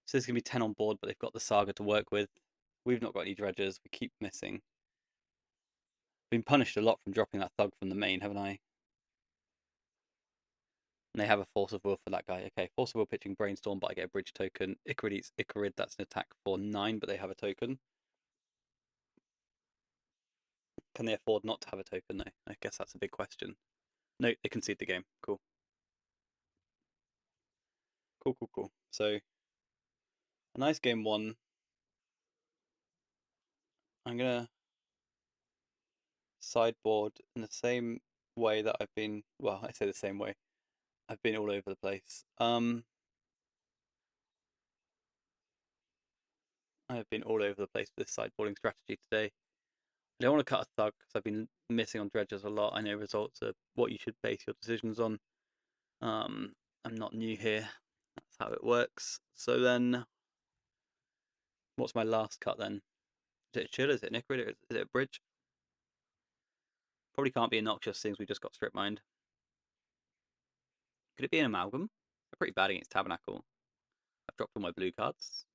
So there's going to be 10 on board, but they've got the Saga to work with. We've not got any Dredges. We keep missing. Been punished a lot from dropping that Thug from the main, haven't I? And they have a Force of Will for that guy. Okay, Force of Will pitching Brainstorm, but I get a Bridge token. Icarid eats Icarid. That's an attack for 9, but they have a token. Can they afford not to have a token, though? I guess that's a big question. No, they concede the game. Cool. Cool. So, a nice game 1. I'm going to sideboard in the same way that I've been. Well, I say the same way. I've been all over the place. I've been all over the place with this sideboarding strategy today. I don't want to cut a Thug because I've been missing on Dredges a lot. I know results are what you should base your decisions on. I'm not new here. That's how it works. So then, what's my last cut then? Is it a chill? Is it an Icarid? Is it a Bridge? Probably can't be a Noxious since we just got Strip Mined. Could it be an Amalgam? I'm pretty bad against Tabernacle. I've dropped all my blue cards.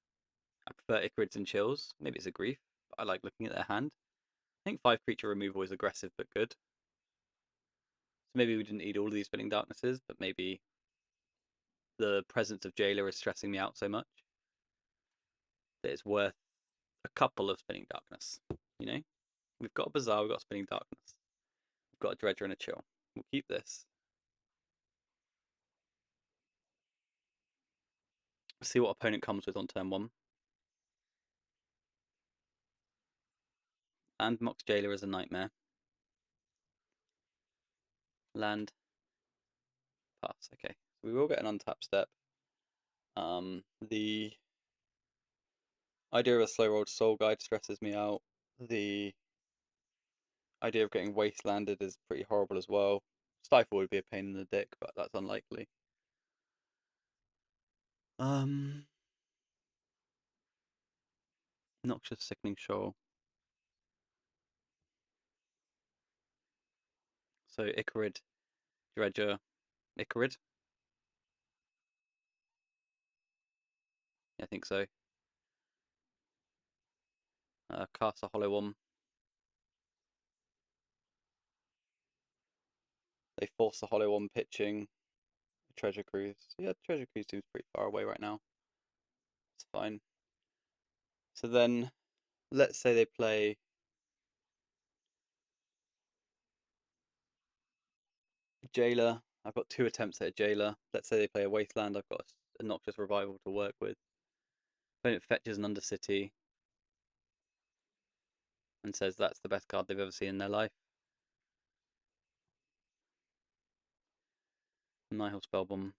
I prefer Icarids and Chills. Maybe it's a Grief, but I like looking at their hand. I think 5 creature removal is aggressive but good. So maybe we didn't need all of these Spinning Darknesses, but maybe the presence of Jailer is stressing me out so much that it's worth a couple of Spinning Darkness. You know? We've got a Bazaar, we've got Spinning Darkness. We've got a Dredger and a Chill. We'll keep this. See what opponent comes with on turn 1. And Mox Jailer is a nightmare. Land. Pass. Okay. So we will get an untapped step. The idea of a slow rolled Soul Guide stresses me out. The idea of getting wastelanded is pretty horrible as well. Stifle would be a pain in the dick, but that's unlikely. Noxious Sickening Shoal. So Icarid, Dredger, Icarid. I think so. Cast a Hollow One. They force the Hollow One pitching. Treasure Cruise. Yeah, Treasure Cruise seems pretty far away right now. It's fine. So then, let's say they play Jailer. I've got 2 attempts at a Jailer. Let's say they play a Wasteland. I've got a Noxious Revival to work with. Then it fetches an Undercity and says that's the best card they've ever seen in their life. Nihil Spellbomb.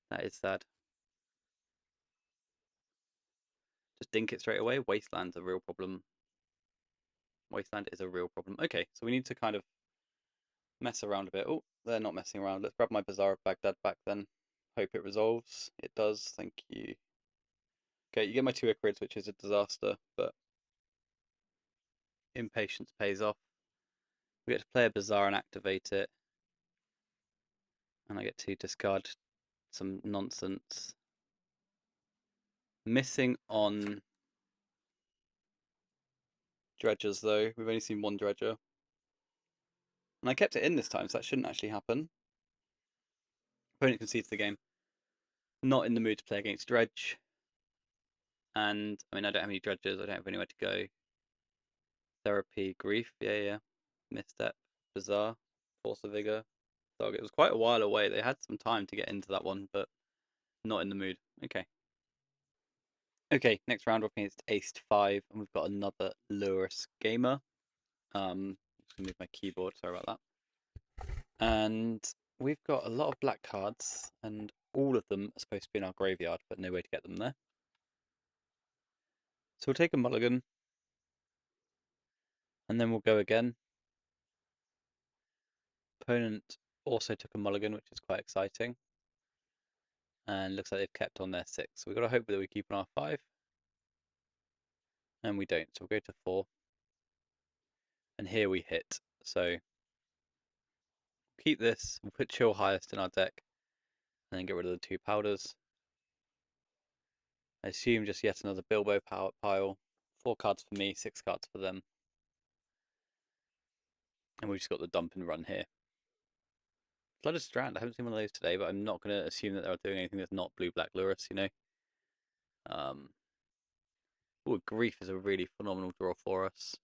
That is sad. Just dink it straight away. Wasteland's a real problem. Wasteland is a real problem. Okay, so we need to kind of mess around a bit. Oh, they're not messing around. Let's grab my Bazaar of Baghdad back then. Hope it resolves. It does. Thank you. Okay, you get my 2 Icarids, which is a disaster, but impatience pays off. We get to play a Bazaar and activate it. And I get to discard some nonsense. Missing on Dredgers, though. We've only seen 1 Dredger. And I kept it in this time, so that shouldn't actually happen. Opponent concedes the game. Not in the mood to play against Dredge. And, I mean, I don't have any Dredgers. I don't have anywhere to go. Therapy, Grief. Yeah. Misstep. Bazaar. Force of Vigor. Dog. It was quite a while away. They had some time to get into that one, but not in the mood. Okay. Okay, next round we're against Aced 5, and we've got another Lurrus gamer. Just gonna move my keyboard, sorry about that. And we've got a lot of black cards, and all of them are supposed to be in our graveyard, but no way to get them there. So we'll take a mulligan, and then we'll go again. Opponent also took a mulligan, which is quite exciting. And looks like they've kept on their 6. So we've got to hope that we keep on our 5. And we don't, so we'll go to 4. And here we hit. So keep this, we'll put Chill highest in our deck, and then get rid of the 2 powders. I assume just yet another Bilbo pile. 4 cards for me, 6 cards for them. And we've just got the dump and run here. Flooded Strand, I haven't seen one of those today, but I'm not going to assume that they're doing anything that's not blue-black Lurrus, you know. Ooh, Grief is a really phenomenal draw for us.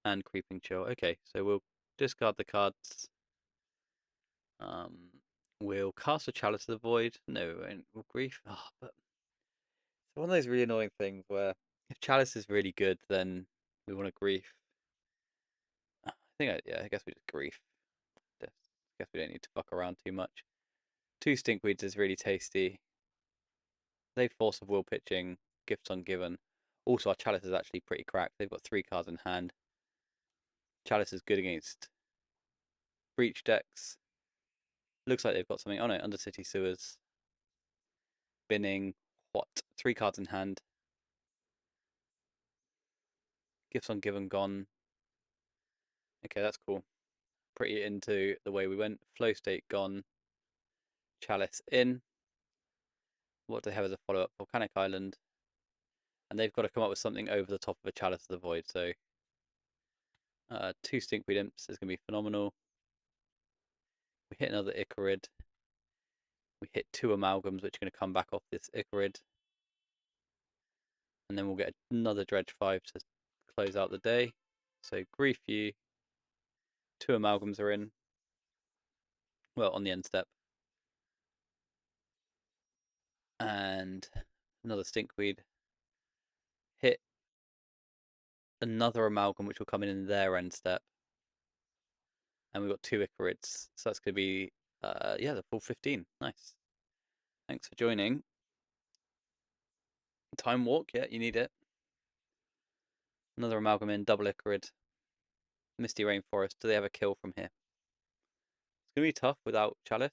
And Creeping Chill. Okay, so we'll discard the cards. We'll cast a Chalice of the Void. No, we won't. We'll Grief. Oh, but it's one of those really annoying things where if Chalice is really good, then we want to Grief. I guess we just Grief. I guess we don't need to fuck around too much. 2 Stinkweeds is really tasty. They Force of Will pitching, Gifts Ungiven. Also, our Chalice is actually pretty cracked. They've got 3 cards in hand. Chalice is good against Breach decks. Looks like they've got something. Oh no, Undercity Sewers. Binning. What? 3 cards in hand. Gifts Ungiven gone. Okay, that's cool. Pretty into the way we went. Flow State gone. Chalice in. What do they have as a follow-up? Volcanic Island. And they've got to come up with something over the top of a Chalice of the Void. So 2 Stinkweed Imps is going to be phenomenal. We hit another Icarid. We hit 2 Amalgams, which are going to come back off this Icarid. And then we'll get another Dredge 5 to close out the day. So Grief you. 2 Amalgams are in. Well, on the end step. And another Stinkweed. Hit another Amalgam, which will come in their end step. And we've got 2 Icarids. So that's going to be, the full 15. Nice. Thanks for joining. Time Walk, yeah, you need it. Another Amalgam in, double Icarid. Misty Rainforest. Do they have a kill from here? It's going to be tough without Chalice.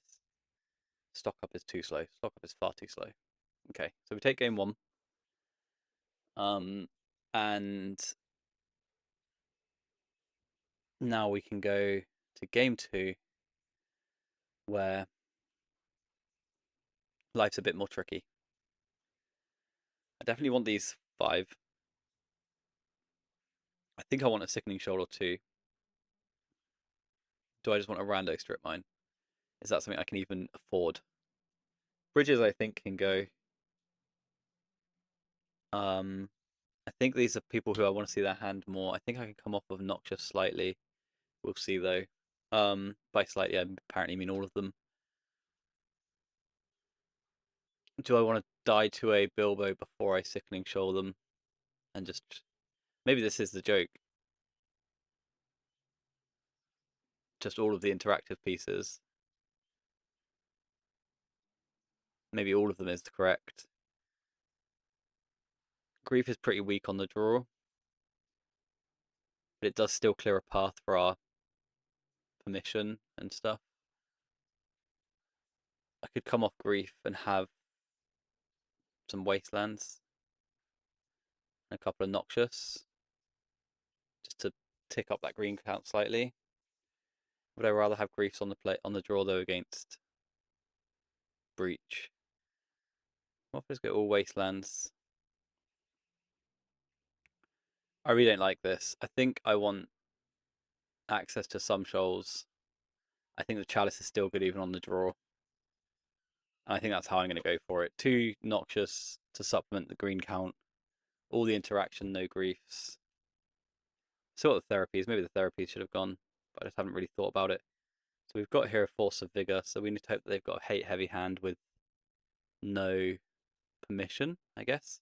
Stock up is too slow. Stock up is far too slow. Okay, so we take game 1. And now we can go to game 2, where life's a bit more tricky. I definitely want these 5. I think I want a Sickening Shoal or 2. Do I just want a rando Strip Mine? Is that something I can even afford? Bridges, I think, can go. I think these are people who I want to see their hand more. I think I can come off of Noxious slightly. We'll see, though. By slightly, I apparently mean all of them. Do I want to die to a Bilbo before I Sickening Shoal them? And just... Maybe this is the joke. Just all of the interactive pieces. Maybe all of them is correct. Grief is pretty weak on the draw. But it does still clear a path for our permission and stuff. I could come off Grief and have some Wastelands. And a couple of Noxious. Just to tick up that green count slightly. Would I rather have Griefs on the draw though against Breach? What if I just go all Wastelands? I really don't like this. I think I want access to some shoals. I think the Chalice is still good even on the draw. And I think that's how I'm going to go for it. 2 Noxious to supplement the green count. All the interaction, no Griefs. So what the therapies? Maybe the therapies should have gone, but I just haven't really thought about it. So we've got here a Force of Vigor, so we need to hope that they've got a hate heavy hand with no permission, I guess.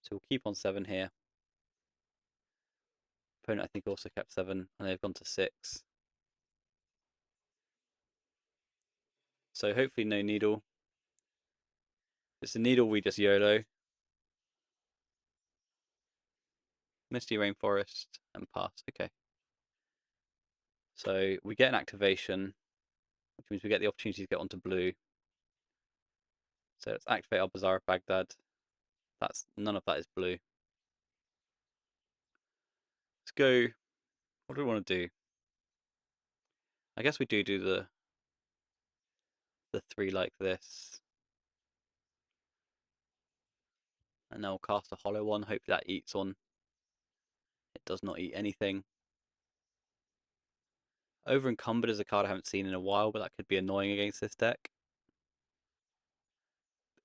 So we'll keep on 7 here. Opponent, I think, also kept 7, and they've gone to 6. So hopefully no needle. If it's a needle, we just YOLO. Misty Rainforest, and pass. Okay. So we get an activation, which means we get the opportunity to get onto blue. So let's activate our Bazaar of Baghdad. None of that is blue. Let's go. What do we want to do? I guess we do the 3 like this. And then we'll cast a hollow one. Hopefully that eats on. It does not eat anything. Over Encumbered is a card I haven't seen in a while, but that could be annoying against this deck.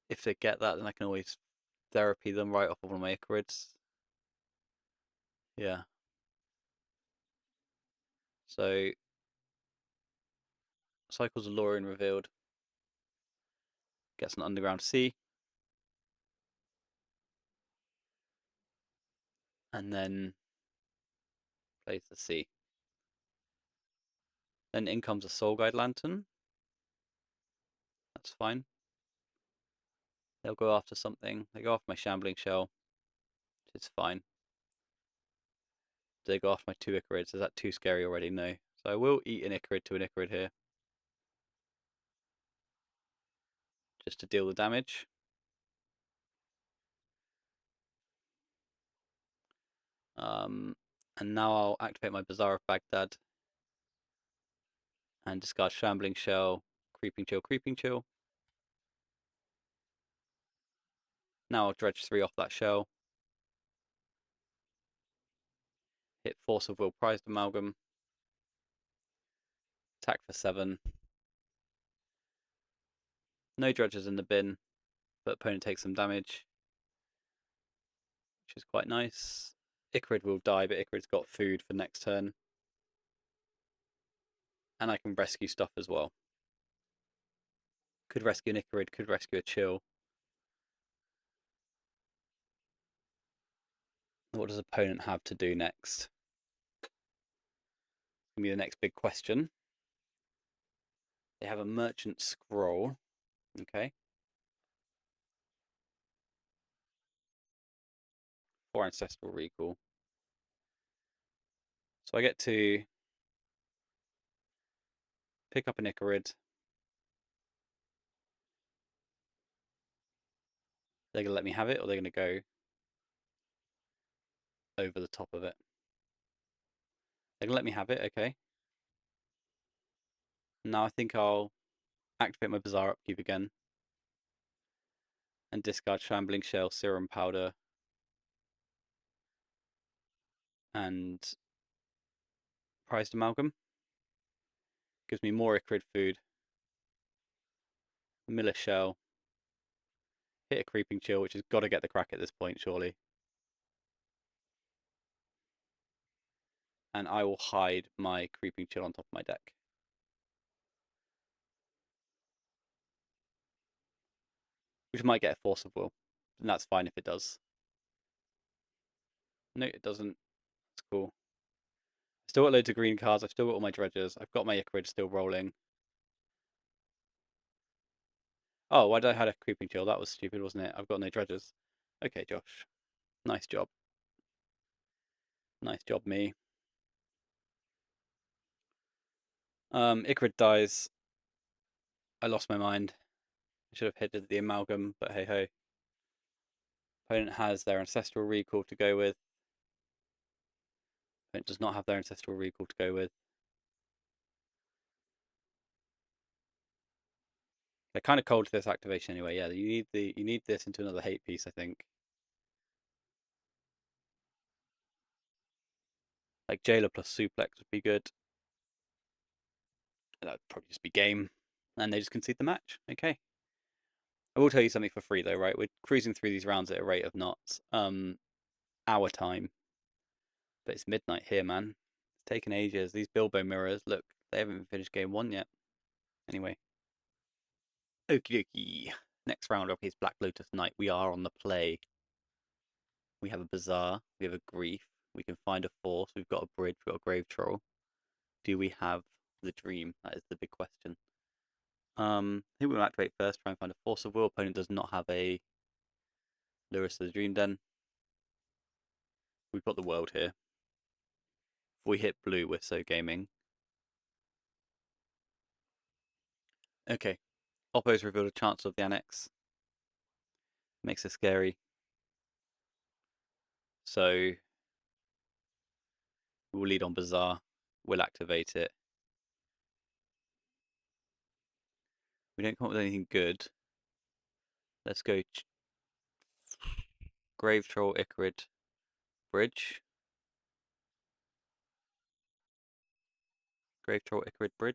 If they get that, then I can always therapy them right off of one of my Icarids. Yeah. So Cycles of Lorien revealed. Gets an Underground Sea. And then plays the sea. Then in comes a Soul Guide Lantern. That's fine. They'll go after something. They go after my Shambling Shell, which is fine. Do they go after my 2 Icarids? Is that too scary already? No. So I will eat an Icarid to an Icarid here. Just to deal the damage. And now I'll activate my Bazaar of Baghdad. And discard Shambling Shell, Creeping Chill, Creeping Chill. Now I'll dredge 3 off that shell. Hit Force of Will, Prized Amalgam. Attack for 7. No dredges in the bin, but opponent takes some damage, which is quite nice. Icarid will die, but Icarid's got food for next turn. And I can rescue stuff as well. Could rescue an Icarid, could rescue a Chill. What does opponent have to do next? Gonna be the next big question. They have a Merchant Scroll. Okay. 4 Ancestral Recall. So I get to pick up an Icarid. They're going to let me have it, or they're going to go over the top of it. They're going to let me have it, okay. Now I think I'll activate my Bazaar Upkeep again. And discard Shambling Shell, Serum Powder. And Prized Amalgam. Gives me more Icarid food. Miller Shell. Hit a Creeping Chill, which has got to get the crack at this point, surely. And I will hide my Creeping Chill on top of my deck. Which might get a Force of Will. And that's fine if it does. No, it doesn't. That's cool. Still got loads of green cards. I've still got all my dredges. I've got my Icarid still rolling. Oh, why did I have a Creeping Chill? That was stupid, wasn't it? I've got no dredges. Okay, Josh. Nice job. Nice job, me. Icarid dies. I lost my mind. I should have hit the Amalgam, but hey ho. Opponent has their Ancestral Recall to go with. Opponent does not have their Ancestral Recall to go with. They're kind of cold to this activation anyway. Yeah, you need this into another hate piece, I think. Like Jailer plus Suplex would be good. That would probably just be game. And they just concede the match. Okay. I will tell you something for free though, right? We're cruising through these rounds at a rate of knots. Our time. But it's midnight here, man. It's taken ages. These Bilbo mirrors, look, they haven't even finished game 1 yet. Anyway. Okie dokie. Next round up is Black Lotus Knight. We are on the play. We have a Bazaar. We have a Grief. We can find a Force. We've got a Bridge. We've got a Grave Troll. Do we have the Dream? That is the big question. I think we'll activate first. Try and find a Force of Will. Opponent does not have a Lurrus of the Dream Den. We've got the world here. If we hit blue, we're so gaming. Okay. Oppo's revealed a Chancellor of the Annex. Makes it scary. So we'll lead on Bazaar. We'll activate it. We don't come up with anything good. Let's go Grave Troll, Icarid, Bridge. Grave Troll, Icarid, Bridge.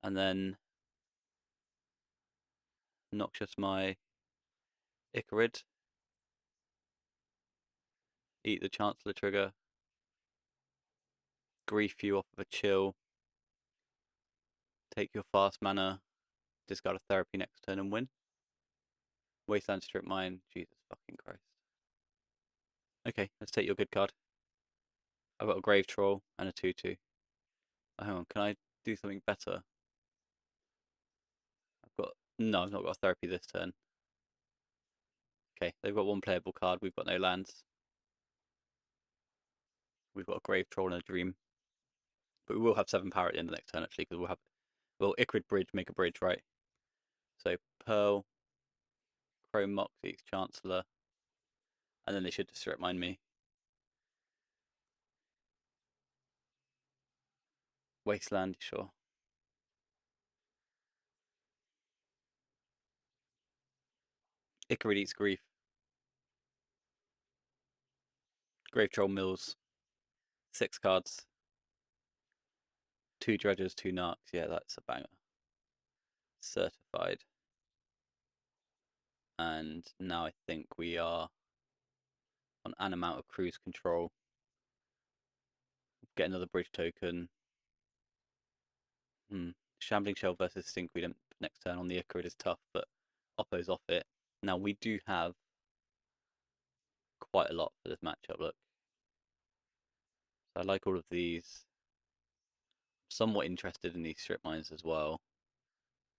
And then Noxious my Icarid. Eat the Chancellor trigger. Grief you off of a chill. Take your fast mana. Discard a therapy next turn and win. Wasteland Strip Mine. Jesus fucking Christ. Okay, let's take your good card. I've got a Grave Troll and a 2/2. Oh, hang on, can I do something better? No, I've not got a therapy this turn. Okay, they've got one playable card. We've got no lands. We've got a Grave Troll and a Dream. But we will have 7 power at the end of the next turn, actually, because we'll Icarid Bridge, make a bridge, right? So Pearl, Chrome Mox eats Chancellor, and then they should just strip mine me. Wasteland, sure. Icarid eats Grief. Grave Troll mills. 6 cards. 2 Dredges, 2 Narcs. Yeah, that's a banger. Certified. And now I think we are on an amount of cruise control. Get another bridge token. Shambling Shell versus Stinkweed next turn on the Icarid is tough, but Oppo's off it. Now we do have quite a lot for this matchup, look. So I like all of these. Somewhat interested in these strip mines as well.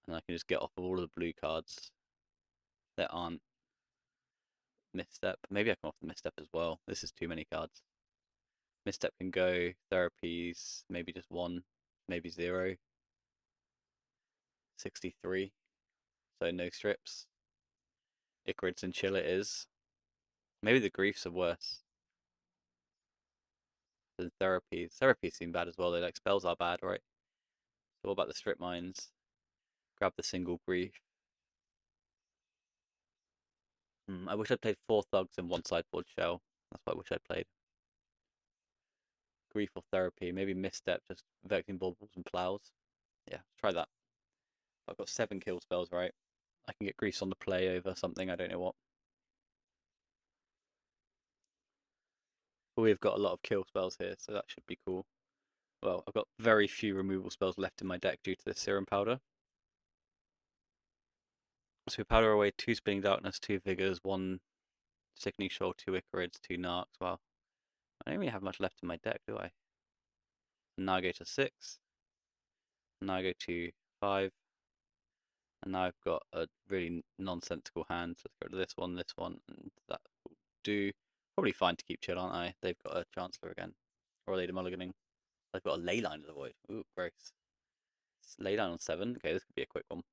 And I can just get off of all of the blue cards that aren't Misstep. Maybe I can off the Misstep as well. This is too many cards. Misstep can go, therapies, maybe just 1, maybe 0. 63. So no strips. Icarids and chill it is. Maybe the griefs are worse than therapies. Therapies seem bad as well. They like spells are bad, right? So what about the strip mines? Grab the single grief. I wish I'd played 4 thugs and 1 sideboard shell. That's what I wish I'd played. Grief or therapy. Maybe misstep, just vexing baubles and plows. Yeah, try that. I've got 7 kill spells, right? I can get Grease on the play over something, I don't know what. But we've got a lot of kill spells here, so that should be cool. Well, I've got very few removal spells left in my deck due to the Serum Powder. So we powder away 2 Spinning Darkness, 2 Vigors, 1 Sickening Shoal, 2 Icarids, 2 Narcs. Well, I don't really have much left in my deck, do I? Now I go to 6. Now I go to 5. And now I've got a really nonsensical hand. So let's go to this one, and that will do. Probably fine to keep chill, aren't I? They've got a Chancellor again. Or are they mulliganing? They've got a Leyline of the Void. Ooh, gross. Leyline on 7. Okay, this could be a quick one.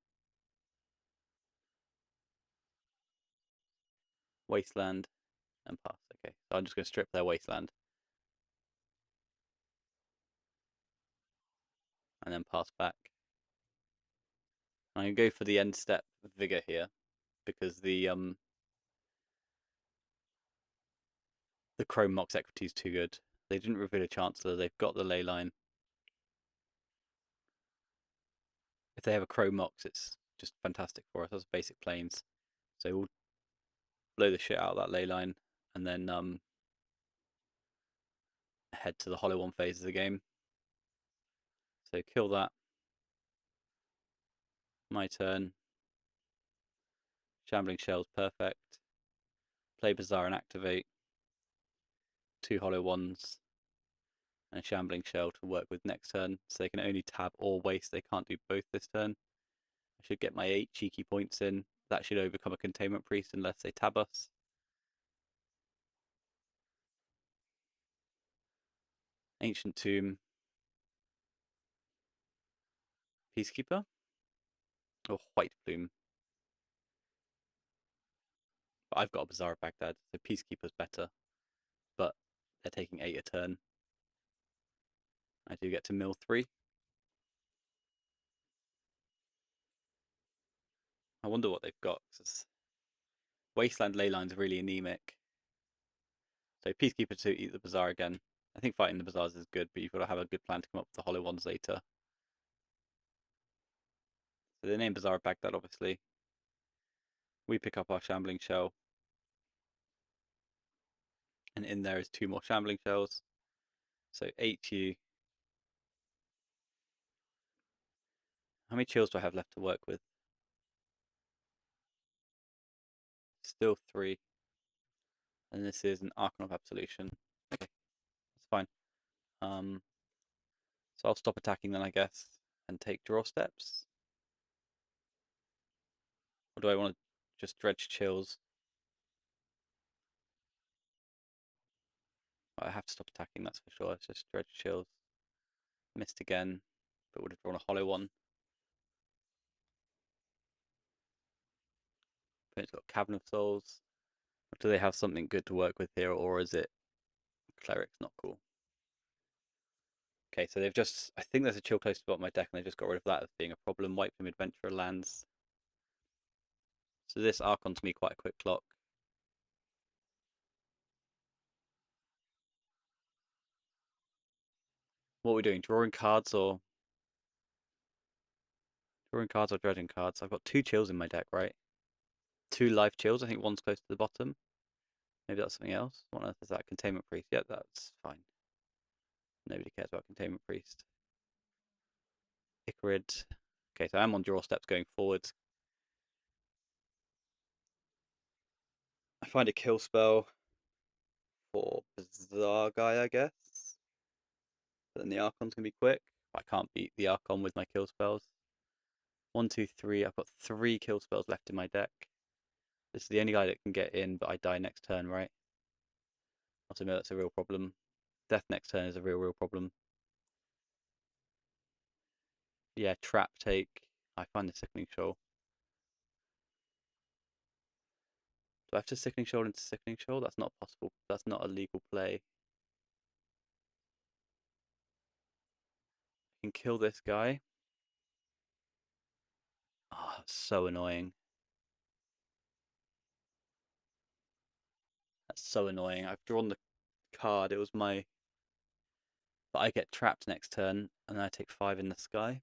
Wasteland and pass. Okay, so I'm just going to strip their Wasteland. And then pass back. I'm going to go for the end step Vigor here. Because the Chrome Mox equity is too good. They didn't reveal a Chancellor. They've got the Leyline. If they have a Chrome Mox, it's just fantastic for us. That's basic planes. So we'll blow the shit out of that Leyline. And then head to the Hollow One phase of the game. So kill that. My turn. Shambling Shell's perfect. Play Bazaar and activate. 2 Hollow Ones. And a Shambling Shell to work with next turn. So they can only tab or waste. They can't do both this turn. I should get my 8 cheeky points in. that should overcome a Containment Priest unless they tab us. Ancient Tomb. Peacekeeper? Or White Plume. But I've got a Bazaar of Baghdad, so Peacekeeper's better. But they're taking 8 a turn. I do get to mill 3. I wonder what they've got. Wasteland Leyline's really anemic. So Peacekeeper to eat the Bazaar again. I think fighting the Bazaars is good, but you've got to have a good plan to come up with the hollow ones later. So they name Bazaar of Baghdad, obviously. We pick up our Shambling Shell. And in there is 2 more Shambling Shells. So 8U. How many chills do I have left to work with? Still 3. And this is an Archon of Absolution. Okay, that's fine. So I'll stop attacking then, I guess, and take draw steps. Or do I want to just dredge chills? I have to stop attacking, that's for sure. It's just dredge chills. Missed again, but would have drawn a hollow one. Opponent's got Cavern of Souls. Do they have something good to work with here, or is it Cleric's not cool? Okay, so they've just... I think there's a chill close to the bottom of my deck, and they just got rid of that as being a problem. Wipe them Adventurer lands. So this Archon to me quite a quick clock. What are we doing? Drawing cards or dredging cards? I've got 2 chills in my deck, right? 2 life chills. I think one's close to the bottom. Maybe that's something else. What on earth is that? Containment Priest. Yeah, that's fine. Nobody cares about Containment Priest. Icarid. Okay, so I'm on draw steps going forward. I find a kill spell for Bazaar guy, I guess. But then the Archon's gonna be quick. I can't beat the Archon with my kill spells. 1, 2, 3. I've got 3 kill spells left in my deck. This is the only guy that can get in, but I die next turn, right? Also, no, that's a real problem. Death next turn is a real problem. Yeah, trap take. I find the Sickening Shoal. Do I have to Sickening Shoal into Sickening Shoal? That's not possible. That's not a legal play. I can kill this guy. Oh, so annoying. That's so annoying. I've drawn the card. It was my... But I get trapped next turn, and then I take 5 in the sky.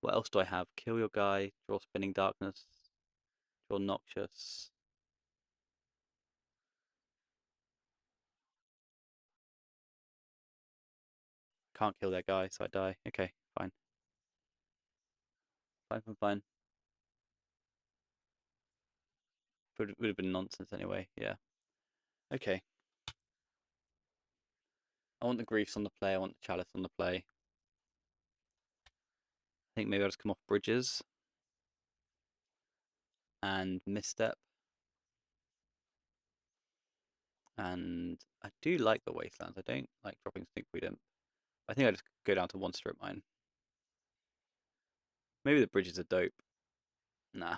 What else do I have? Kill your guy, draw Spinning Darkness, draw Noxious. Can't kill that guy, so I die. Okay, fine. Fine. Would have been nonsense anyway, yeah. Okay. I want the Griefs on the play, I want the Chalice on the play. I think maybe I'll just come off Bridges. And Misstep. And I do like the Wastelands. I don't like dropping Stinkweed Imp. I think I just go down to 1 Strip Mine. Maybe the Bridges are dope. Nah.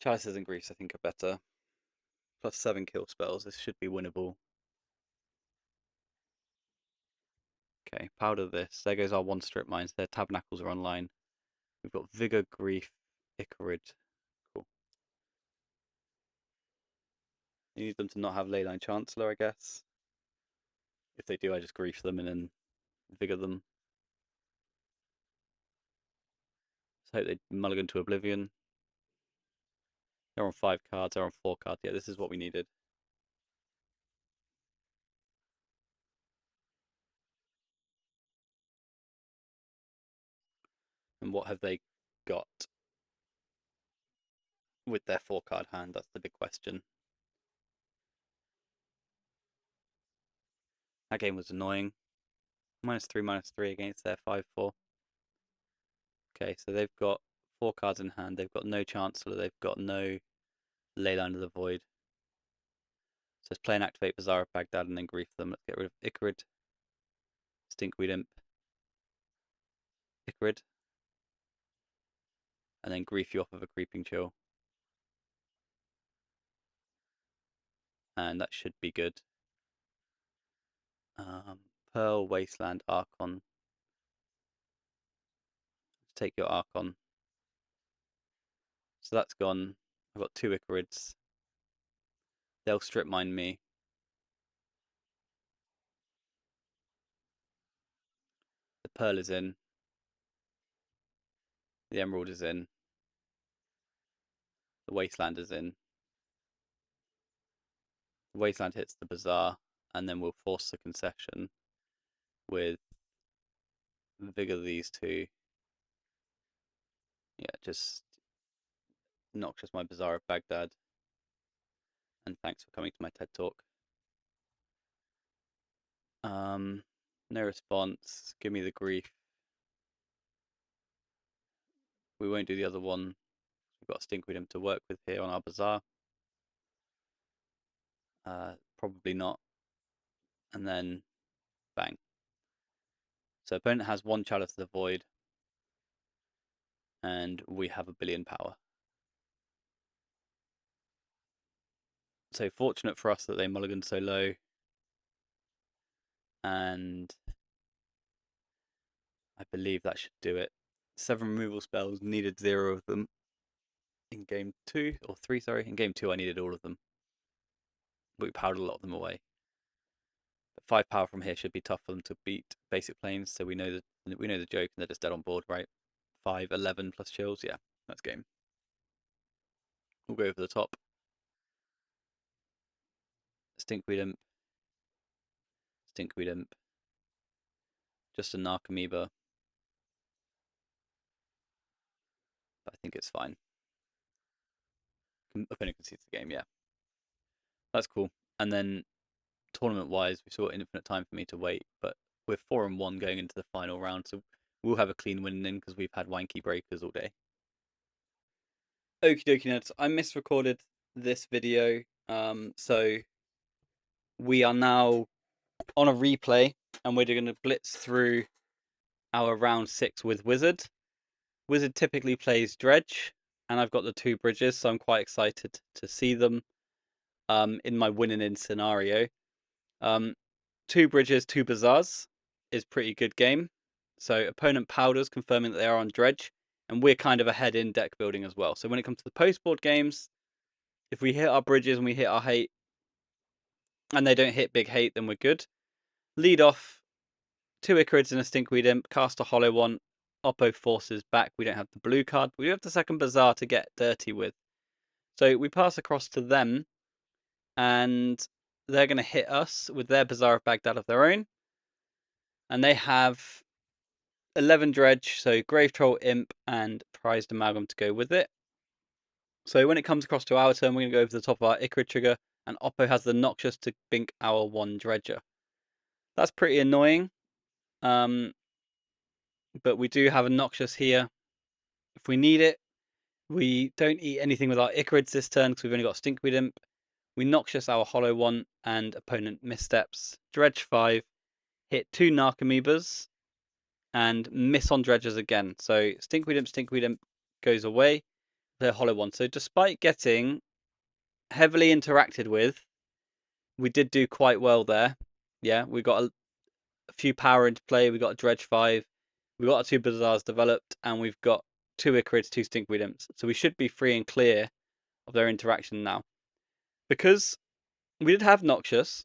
Chalices and Griefs I think are better. Plus 7 kill spells. This should be winnable. Okay, powder this. There goes our 1 Strip Mines. Their Tabernacles are online. We've got Vigor, Grief, Icarid. Cool. You need them to not have Leyline Chancellor, I guess. If they do, I just Grief them and then Vigor them. Just hope they mulligan to Oblivion. They're on 5 cards, they're on 4 cards. Yeah, this is what we needed. And what have they got with their 4-card hand? That's the big question. That game was annoying. -3/-3 against their 5/4. Okay, so they've got 4 cards in hand. They've got no Chancellor. They've got no Leyline of the Void. So let's play and activate Bazaar of Baghdad and then grief them. Let's get rid of Icarid, Stinkweed Imp, Icarid, and then grief you off of a Creeping Chill. And that should be good. Pearl, Wasteland, Archon. Let's take your Archon. So that's gone. I've got 2 Icarids. They'll strip mine me. The Pearl is in. The Emerald is in. The Wasteland is in. The Wasteland hits the Bazaar, and then we'll force the concession with Vigor these 2. Yeah, just Noxious my Bazaar of Baghdad. And thanks for coming to my TED Talk. No response. Give me the grief. We won't do the other one. We've got Stinkweed Imp to work with here on our Bazaar. Probably not. And then bang. So opponent has 1 Chalice of the Void. And we have 1,000,000,000 power. So fortunate for us that they mulliganed so low. And I believe that should do it. 7 removal spells, needed 0 of them. In game 2, or 3, sorry. In game 2 I needed all of them. But we powered a lot of them away. But 5 power from here should be tough for them to beat basic planes, so we know the joke and they're just dead on board, right? 5, 11 plus chills, yeah, that's game. We'll go over the top. Stinkweed Imp. Stinkweed Imp. Just a Narcomoeba. But I think it's fine. Opponent concedes the game, yeah. That's cool. And then tournament-wise, we saw infinite time for me to wait, but we're 4-1 going into the final round, so we'll have a clean win in because we've had wanky breakers all day. Okie dokie nerds, I misrecorded this video, so we are now on a replay, and we're going to blitz through our round 6 with Wizard. Wizard typically plays Dredge, and I've got the 2 bridges, so I'm quite excited to see them in my winning in scenario. 2 bridges, 2 bazaars is pretty good game. So opponent powders, confirming that they are on Dredge, and we're kind of ahead in deck building as well. So when it comes to the post-board games, if we hit our bridges and we hit our hate, and they don't hit big hate, then we're good. Lead off, 2 Icarids and a Stinkweed Imp, cast a hollow one, Oppo forces back. We don't have the blue card, but we have the second bazaar to get dirty with. So we pass across to them, and they're going to hit us with their Bazaar of Baghdad of their own. And they have 11 Dredge, so Grave Troll, Imp, and Prized Amalgam to go with it. So when it comes across to our turn, we're going to go over the top of our Icarid trigger, and Oppo has the Noxious to bink our 1 Dredger. That's pretty annoying, but we do have a Noxious here if we need it. We don't eat anything with our Icarids this turn because we've only got Stinkweed Imp. We Noxious our hollow one, and opponent missteps. Dredge 5, hit 2 Narcomoebas, and miss on Dredgers again. So Stinkweed Imp goes away. The hollow one. So despite getting heavily interacted with, we did do quite well there. Yeah, we got a few power into play. We got a Dredge 5. We got our 2 Bazaars developed, and we've got 2 Icarids, 2 Stinkweed Imps. So we should be free and clear of their interaction now. Because we did have Noxious,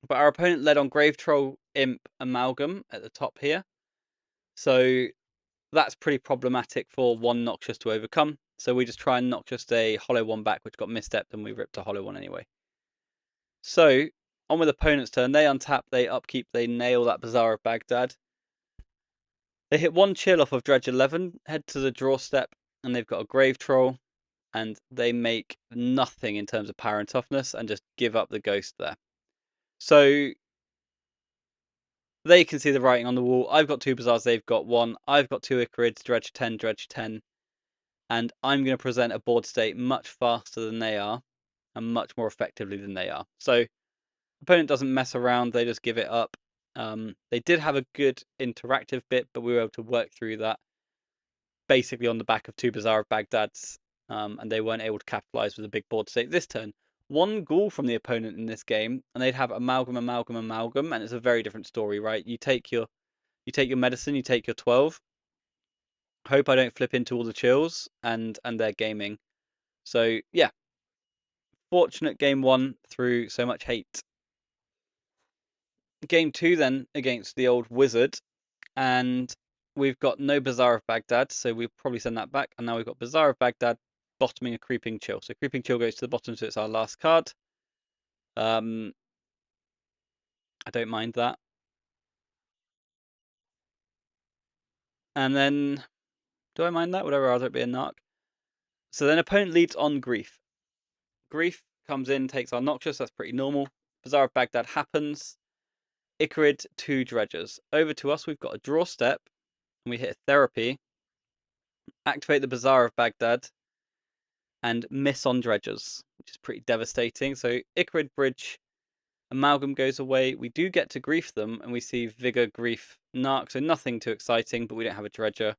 but our opponent led on Grave Troll, Imp, Amalgam at the top here. So that's pretty problematic for 1 Noxious to overcome. So we just try and Noxious a hollow one back, which got misstepped, and we ripped a hollow one anyway. So on with opponent's turn. They untap, they upkeep, they nail that Bazaar of Baghdad. They hit 1 chill off of Dredge 11, head to the draw step, and they've got a Grave Troll, and they make nothing in terms of power and toughness, and just give up the ghost there. So They can see the writing on the wall. I've got 2 Bazaars, they've got 1. I've got 2 Icarids, Dredge 10, Dredge 10. And I'm going to present a board state much faster than they are and much more effectively than they are. So opponent doesn't mess around, they just give it up. They did have a good interactive bit, but we were able to work through that basically on the back of 2 Bazaar of Baghdad's, and they weren't able to capitalize with a big board state this turn. 1 ghoul from the opponent in this game, and they'd have amalgam, and it's a very different story, right? You take your medicine, you take your 12. Hope I don't flip into all the chills, and they're gaming. So yeah, fortunate game 1 through so much hate. Game 2 then against the old wizard, and we've got no Bazaar of Baghdad, so we'll probably send that back. And now we've got Bazaar of Baghdad bottoming a Creeping Chill. So Creeping Chill goes to the bottom, so it's our last card. I don't mind that. And then, do I mind that? Would I rather it be a Narc? So then opponent leads on Grief. Grief comes in, takes our Noxious, that's pretty normal. Bazaar of Baghdad happens. Icarid, 2 Dredges. Over to us, we've got a draw step, and we hit a therapy. Activate the Bazaar of Baghdad, and miss on Dredges, which is pretty devastating. So Icarid Bridge, Amalgam goes away. We do get to Grief them, and we see Vigor, Grief, Narc, so nothing too exciting, but we don't have a Dredger.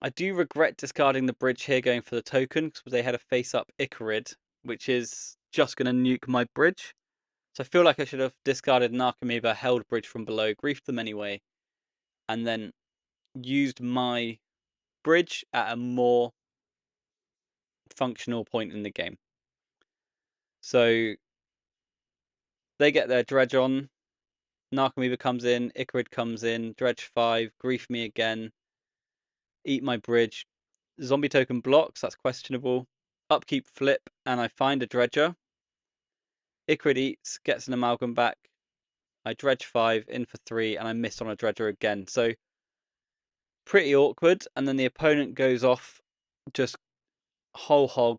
I do regret discarding the bridge here, going for the token, because they had a face-up Icarid, which is just going to nuke my bridge. So I feel like I should have discarded Narcomoeba, held bridge from below, griefed them anyway, and then used my bridge at a more functional point in the game. So they get their Dredge on. Narcomoeba comes in, Icarid comes in, Dredge 5, grief me again, eat my bridge. Zombie token blocks, that's questionable. Upkeep flip, and I find a Dredger. Icarid eats, gets an Amalgam back. I Dredge 5, in for 3, and I miss on a Dredger again. So pretty awkward, and then the opponent goes off, just whole hog,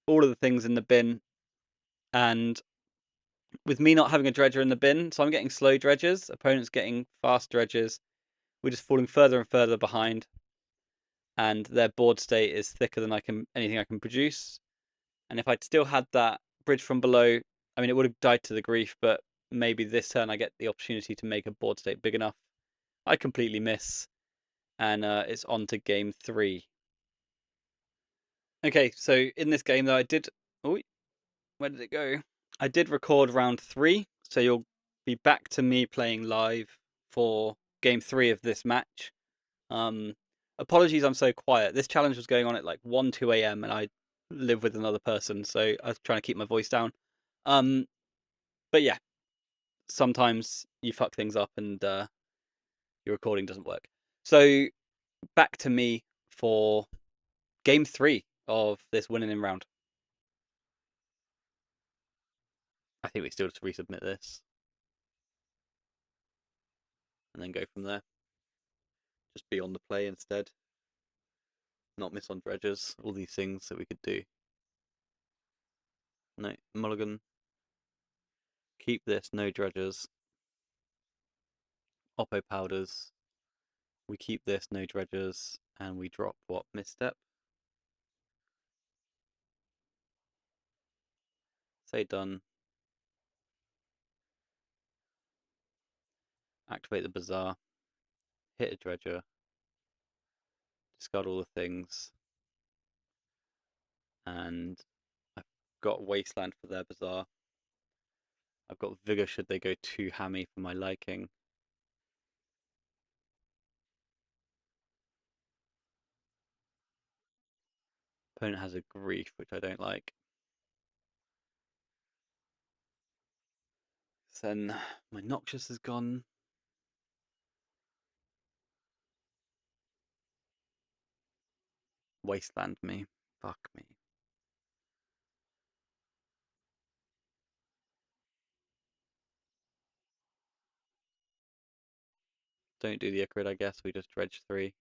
all of the things in the bin, and with me not having a Dredger in the bin, so I'm getting slow Dredgers, opponent's getting fast Dredgers, we're just falling further and further behind, and their board state is thicker than anything I can produce. And if I'd still had that bridge from below, I mean, it would have died to the grief, but maybe this turn I get the opportunity to make a board state big enough. I completely miss, and it's on to game 3. Okay, so in this game though, I did... Oh, where did it go? I did record round 3, so you'll be back to me playing live for game 3 of this match. Apologies I'm so quiet. This challenge was going on at like 1, 2 a.m. and I live with another person, so I was trying to keep my voice down. But yeah, sometimes you fuck things up and your recording doesn't work. So back to me for game 3 of this winning in round. I think we still just resubmit this and then go from there. Just be on the play instead. Not miss on Dredges. All these things that we could do. No, mulligan. Keep this, no Dredges. Oppo powders. We keep this, no Dredges. And we drop what? Misstep? Say done. Activate the Bazaar. Hit a Dredger. Discard all the things. And I've got Wasteland for their Bazaar. I've got Vigor should they go too hammy for my liking. Opponent has a Grief, which I don't like. Then my Noxious is gone. Wasteland me. Fuck me. Don't do the Icarid, I guess. We just Dredge 3.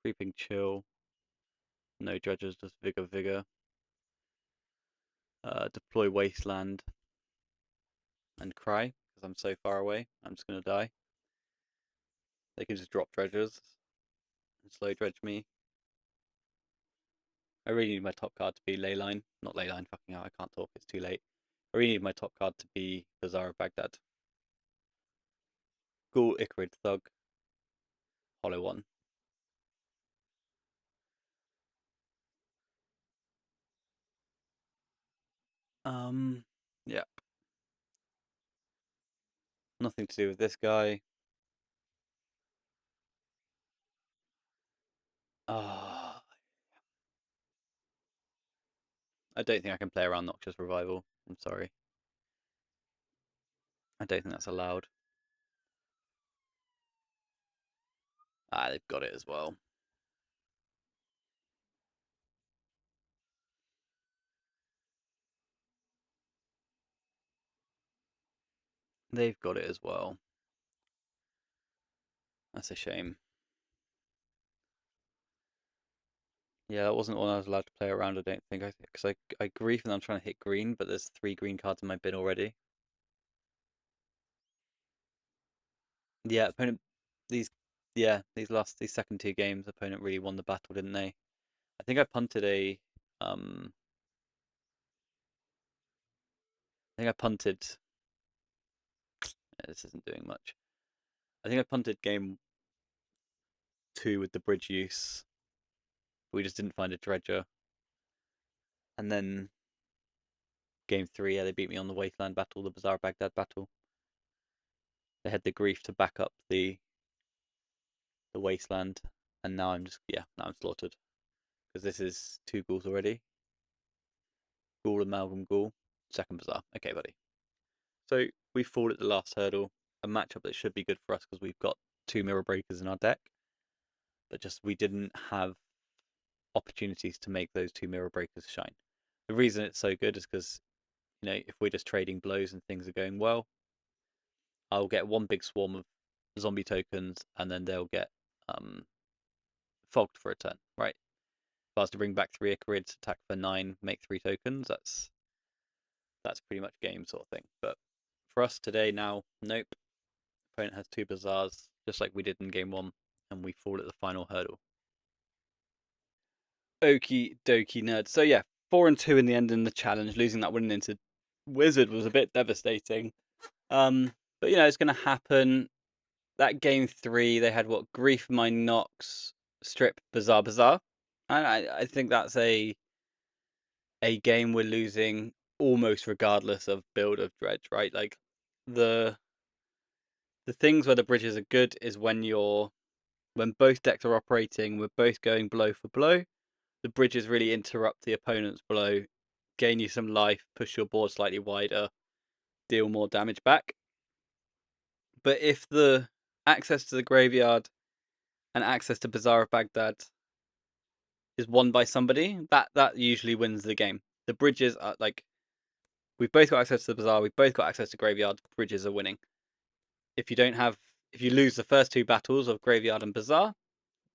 Creeping Chill. No Dredges, just Vigor. deploy Wasteland and cry because I'm so far away. I'm just gonna die. They can just drop dredges and slow dredge me. I really need my top card to be Leyline. Not Leyline, fucking hell, I can't talk, it's too late. I really need my top card to be Bazaar of Baghdad. Ghoul, Icarid, Thug, Hollow One. Yeah. Nothing to do with this guy. Ah, I don't think I can play around Noxious Revival. I'm sorry. I don't think that's allowed. Ah, they've got it as well. They've got it as well. That's a shame. Yeah, that wasn't one I was allowed to play around, I don't think. Because I grief and I'm trying to hit green, but there's 3 green cards in my bin already. Yeah, opponent. These second 2 games, opponent really won the battle, didn't they? I think I punted a I think I punted. This isn't doing much. I think I punted game 2 with the bridge use. We just didn't find a dredger. And then game 3, yeah, they beat me on the Wasteland battle, the Bazaar Baghdad battle. They had the grief to back up the Wasteland, and now I'm slaughtered because this is 2 ghouls already. Ghoul, Amalgam, Ghoul, second Bazaar. Okay, buddy. So we fought at the last hurdle, a matchup that should be good for us because we've got 2 mirror breakers in our deck, but just we didn't have opportunities to make those 2 mirror breakers shine. The reason it's so good is because, if we're just trading blows and things are going well, I'll get one big swarm of zombie tokens and then they'll get fogged for a turn, right? If I was to bring back 3 Icarids, attack for 9, make 3 tokens, that's pretty much game sort of thing. But for us today now, nope. Opponent has 2 Bazaars, just like we did in game 1, and we fall at the final hurdle. Okie dokie, nerd. So yeah, 4-2 in the end in the challenge. Losing that win into Wizard was a bit devastating. But it's going to happen. That game 3, they had what? Grief, My Nox, Strip, Bazaar. And I think that's a game we're losing almost regardless of build of Dredge, right? Like the things where the bridges are good is when both decks are operating, we're both going blow for blow. The bridges really interrupt the opponent's blow, gain you some life, push your board slightly wider, deal more damage back. But if the access to the graveyard and access to Bazaar of Baghdad is won by somebody, that usually wins the game. The bridges are like, we've both got access to the Bazaar, we've both got access to graveyard, bridges are winning. If you lose the first 2 battles of graveyard and Bazaar,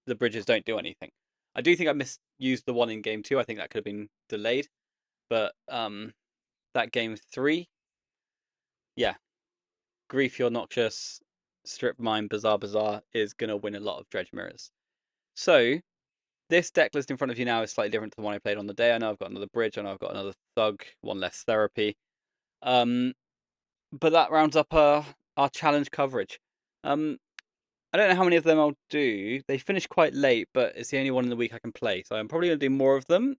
the bridges don't do anything. I do think I misused the one in game 2. I think that could have been delayed. But that game 3, yeah, Grief, You're Noxious, Strip Mine, Bazaar is going to win a lot of Dredge Mirrors. So, this deck list in front of you now is slightly different to the one I played on the day. I know I've got another Bridge, I know I've got another Thug, one less Therapy. But that rounds up our challenge coverage. I don't know how many of them I'll do. They finish quite late, but it's the only one in the week I can play. So I'm probably going to do more of them,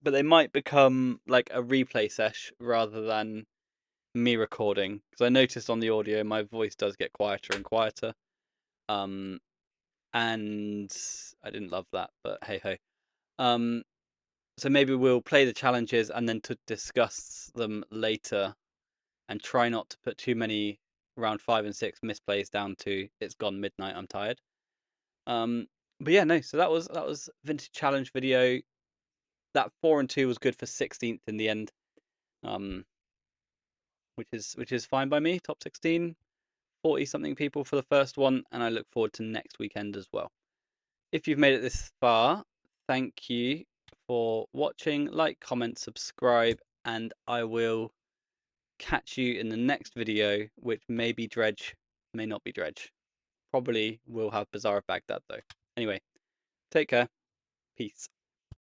but they might become like a replay sesh rather than me recording. Because I noticed on the audio my voice does get quieter and quieter. And I didn't love that, but hey ho. So maybe we'll play the challenges and then to discuss them later and try not to put too many round 5 and 6 misplays down to it's gone midnight, I'm tired. But yeah, no. So that was vintage challenge video. That 4-2 was good for 16th in the end, which is fine by me. Top 16, 40 something people for the first one, and I look forward to next weekend as well. If you've made it this far, thank you for watching. Like, comment, subscribe, and I will catch you in the next video, which may be Dredge, may not be Dredge. Probably will have Bazaar of Baghdad though. Anyway, take care. Peace.